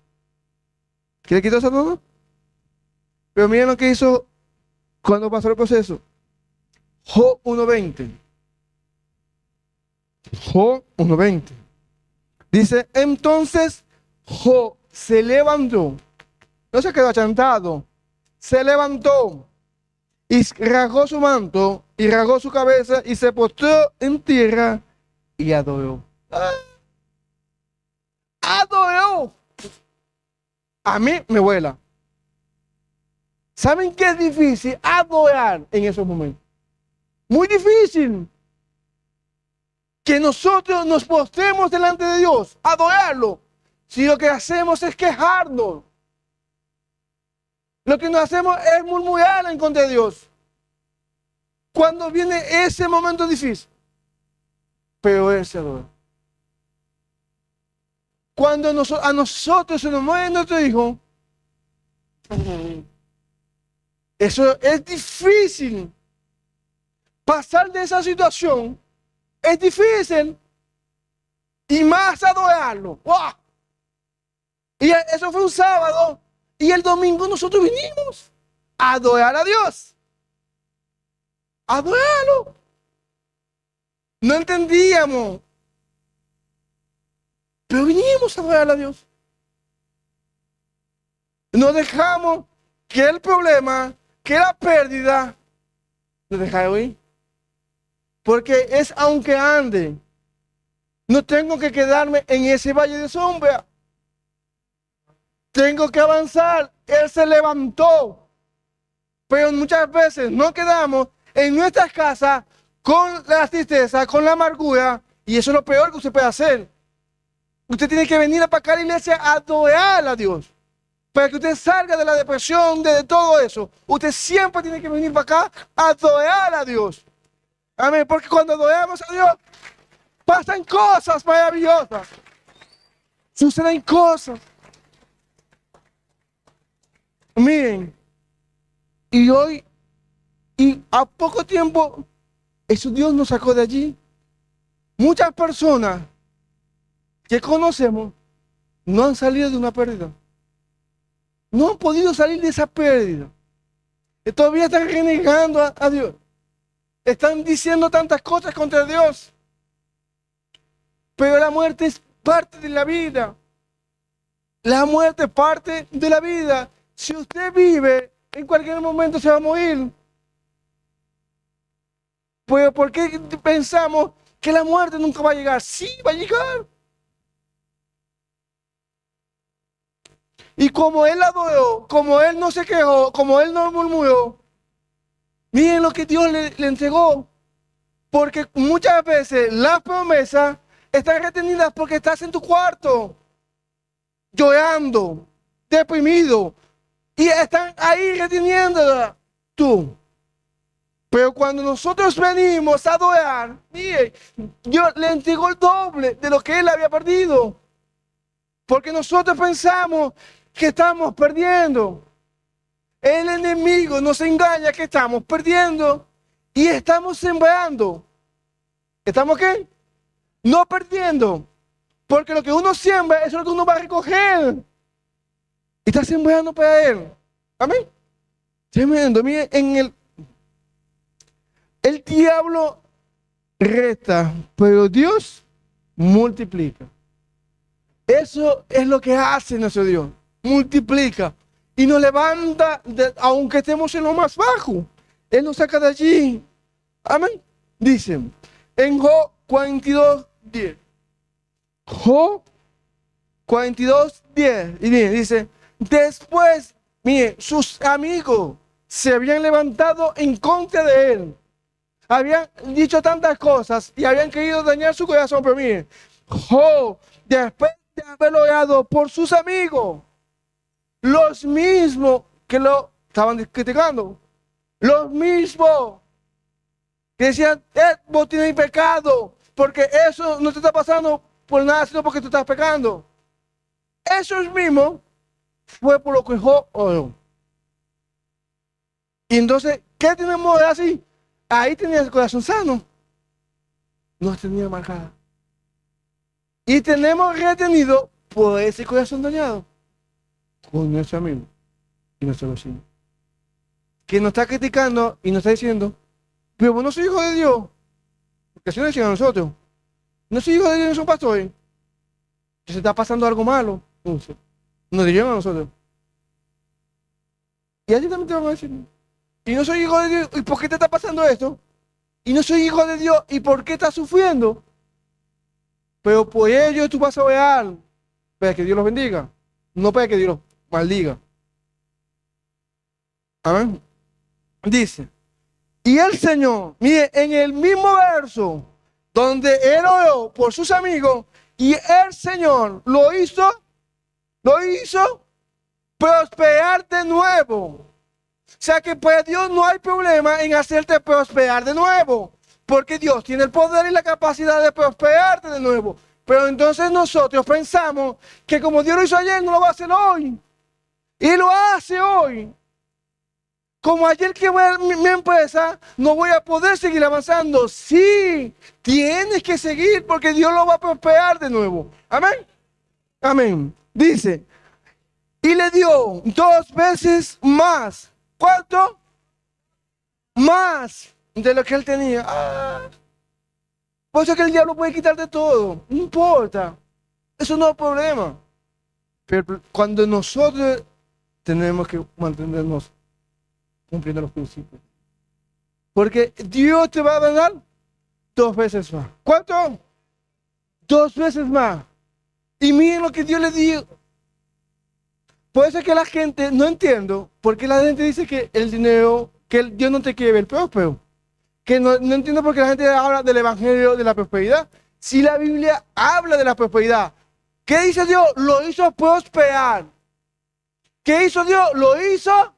¿Qué le quitó Satanás? Pero miren lo que hizo cuando pasó el proceso. Job 1:20. Job 1:20. Dice, entonces Job se levantó. No se quedó achantado. Se levantó y rasgó su manto y rasgó su cabeza y se postró en tierra y adoró. ¡Ah! Adoró. A mí me vuela. ¿Saben qué es difícil? Adorar en esos momentos. Muy difícil. Que nosotros nos postremos delante de Dios, adorarlo. Si lo que hacemos es quejarnos. Lo que nos hacemos es murmurar en contra de Dios. Cuando viene ese momento difícil. Pero Él se adora. Cuando a nosotros se nos muere nuestro hijo, eso es difícil. Pasar de esa situación es difícil. Y más adorarlo. ¡Wow! Y eso fue un sábado. Y el domingo nosotros vinimos a adorar a Dios. A adorarlo. No entendíamos. Pero vinimos a adorar a Dios. No dejamos que el problema, que la pérdida, nos dejara oír. Porque es aunque ande, no tengo que quedarme en ese valle de sombra. Tengo que avanzar. Él se levantó. Pero muchas veces nos quedamos en nuestras casas con la tristeza, con la amargura. Y eso es lo peor que usted puede hacer. Usted tiene que venir para acá a la iglesia a adorar a Dios. Para que usted salga de la depresión, de todo eso. Usted siempre tiene que venir para acá a adorar a Dios. Amén. Porque cuando adoramos a Dios, pasan cosas maravillosas. Suceden cosas. Miren, y hoy, y a poco tiempo, eso Dios nos sacó de allí. Muchas personas que conocemos no han salido de una pérdida. No han podido salir de esa pérdida. Y todavía están renegando a Dios. Están diciendo tantas cosas contra Dios. Pero la muerte es parte de la vida. La muerte es parte de la vida. Si usted vive, en cualquier momento se va a morir. Pues, ¿por qué pensamos que la muerte nunca va a llegar? Sí, va a llegar. Y como Él adoró, como Él no se quejó, como Él no murmuró, miren lo que Dios le entregó. Porque muchas veces las promesas están retenidas porque estás en tu cuarto, llorando, deprimido. Y están ahí reteniéndola tú. Pero cuando nosotros venimos a adorar, mire, Dios le entregó el doble de lo que Él había perdido. Porque nosotros pensamos que estamos perdiendo. El enemigo nos engaña que estamos perdiendo. Y estamos sembrando. ¿Estamos qué? No perdiendo. Porque lo que uno siembra es lo que uno va a recoger. Está sembrando para Él. Amén. Tremendo. Miren, el diablo resta, pero Dios multiplica. Eso es lo que hace nuestro Dios. Multiplica. Y nos levanta, aunque estemos en lo más bajo. Él nos saca de allí. Amén. Dice, en Job 42:10. Job 42:10. Y bien, dice, después, mire, sus amigos se habían levantado en contra de él. Habían dicho tantas cosas y habían querido dañar su corazón. Pero miren, Job, después de haberlo odiado por sus amigos, los mismos que lo estaban criticando, los mismos que decían, vos tienes pecado, porque eso no te está pasando por nada, sino porque tú estás pecando. Esos mismos fue por lo que Job oró. Y entonces, ¿qué tenemos de así? Ahí tenía el corazón sano. No tenía marcada. Y tenemos retenido por ese corazón dañado con nuestro amigo y nuestro vecino, que nos está criticando y nos está diciendo, pero vos no soy hijo de Dios. Porque así nos decían a nosotros. No soy hijo de Dios, no son pastores. Que se está pasando algo malo. Entonces, nos dijeron a nosotros. Y a ti también te van a decir. Y no soy hijo de Dios. ¿Y por qué te está pasando esto? Y no soy hijo de Dios. ¿Y por qué estás sufriendo? Pero por ello tú vas a orar. Para que Dios los bendiga. No para que Dios los maldiga. Amén. Dice. Y el Señor, mire, en el mismo verso donde él oró por sus amigos, y el Señor lo hizo prosperar de nuevo. O sea que para Dios no hay problema en hacerte prosperar de nuevo, porque Dios tiene el poder y la capacidad de prosperarte de nuevo. Pero entonces nosotros pensamos que como Dios lo hizo ayer, no lo va a hacer hoy. Y lo hace hoy. Como ayer que voy a mi empresa, no voy a poder seguir avanzando. Sí, tienes que seguir porque Dios lo va a prosperar de nuevo. Amén. Amén. Dice, y le dio 2 veces más. ¿Cuánto? Más de lo que él tenía. Por eso que el diablo puede quitarte todo. No importa. Eso no es problema. Pero cuando nosotros tenemos que mantenernos cumpliendo los principios. Porque Dios te va a dar 2 veces más. ¿Cuánto? 2 veces más. Y miren lo que Dios le dio. Por eso es que la gente, no entiendo, porque la gente dice que el dinero, que Dios no te quiere ver próspero. Que no entiendo por qué la gente habla del evangelio de la prosperidad. Si la Biblia habla de la prosperidad, ¿qué dice Dios? Lo hizo prosperar. ¿Qué hizo Dios? Lo hizo.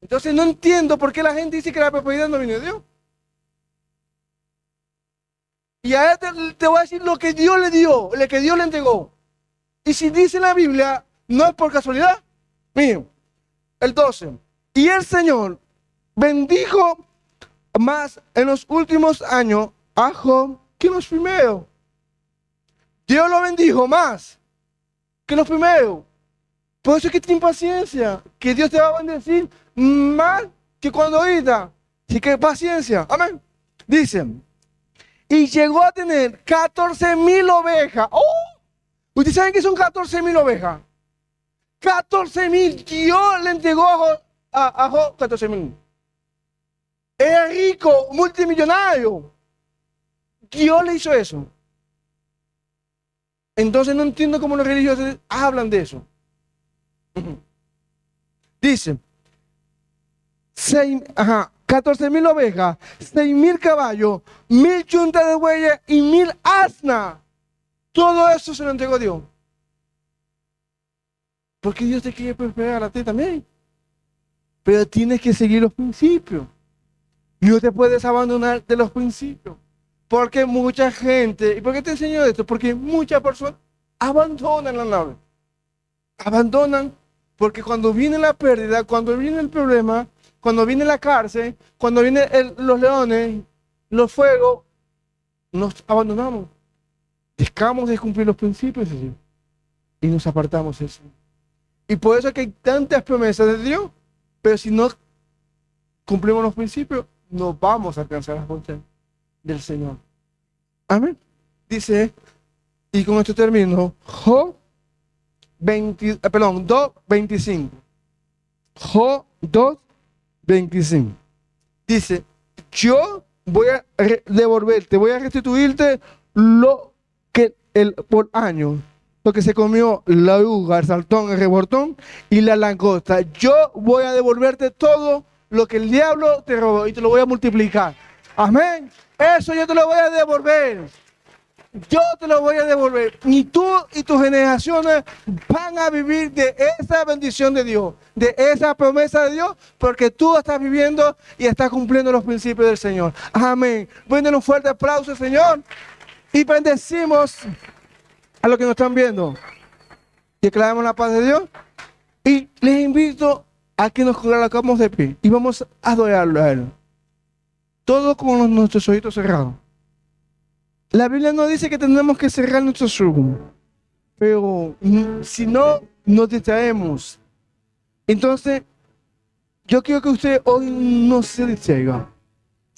Entonces no entiendo por qué la gente dice que la prosperidad no viene de Dios. Y ahora te voy a decir lo que Dios le dio, lo que Dios le entregó. Y si dice en la Biblia, no es por casualidad. Miren, el 12. Y el Señor bendijo más en los últimos años a Job que en los primeros. Dios lo bendijo más que en los primeros. Por eso es que ten paciencia, que Dios te va a bendecir más que cuando ahorita. Así que paciencia. Amén. Dicen, y llegó a tener 14,000 ovejas. ¡Oh! ¿Ustedes saben qué son 14,000 ovejas? 14,000. Dios le entregó a Job 14,000. Era rico, multimillonario. Dios le hizo eso. Entonces no entiendo cómo los religiosos hablan de eso. Dice, 14,000 ovejas, 6,000 caballos, 1,000 yuntas de bueyes y 1,000 asnas. Todo eso se lo entregó Dios. Porque Dios te quiere prosperar a ti también. Pero tienes que seguir los principios. No te puedes abandonar de los principios. Porque mucha gente, ¿y por qué te enseño esto? Porque muchas personas abandonan la nave. Abandonan porque cuando viene la pérdida, cuando viene el problema, cuando viene la cárcel, cuando vienen los leones, los fuegos, nos abandonamos. Dejamos de cumplir los principios y nos apartamos de eso. Y por eso es que hay tantas promesas de Dios, pero si no cumplimos los principios, no vamos a alcanzar las voluntades del Señor. Amén. Dice, y con esto termino, Job 2:25. Job 2:25. Dice, yo voy a devolverte, voy a restituirte lo que por año lo que se comió la oruga, el saltón, el rebortón y la langosta. Yo voy a devolverte todo lo que el diablo te robó y te lo voy a multiplicar. Amén. Eso yo te lo voy a devolver. Yo te lo voy a devolver. Y tú y tus generaciones van a vivir de esa bendición de Dios, de esa promesa de Dios, porque tú estás viviendo y estás cumpliendo los principios del Señor. Amén. Denle un fuerte aplauso, Señor. Y bendecimos a los que nos están viendo. Declaramos la paz de Dios. Y les invito a que nos colocamos de pie y vamos a adorarlo a Él. Todos con nuestros ojitos cerrados. La Biblia no dice que tenemos que cerrar nuestros ojos, pero si no, nos distraemos. Entonces, yo quiero que usted hoy no se distraiga.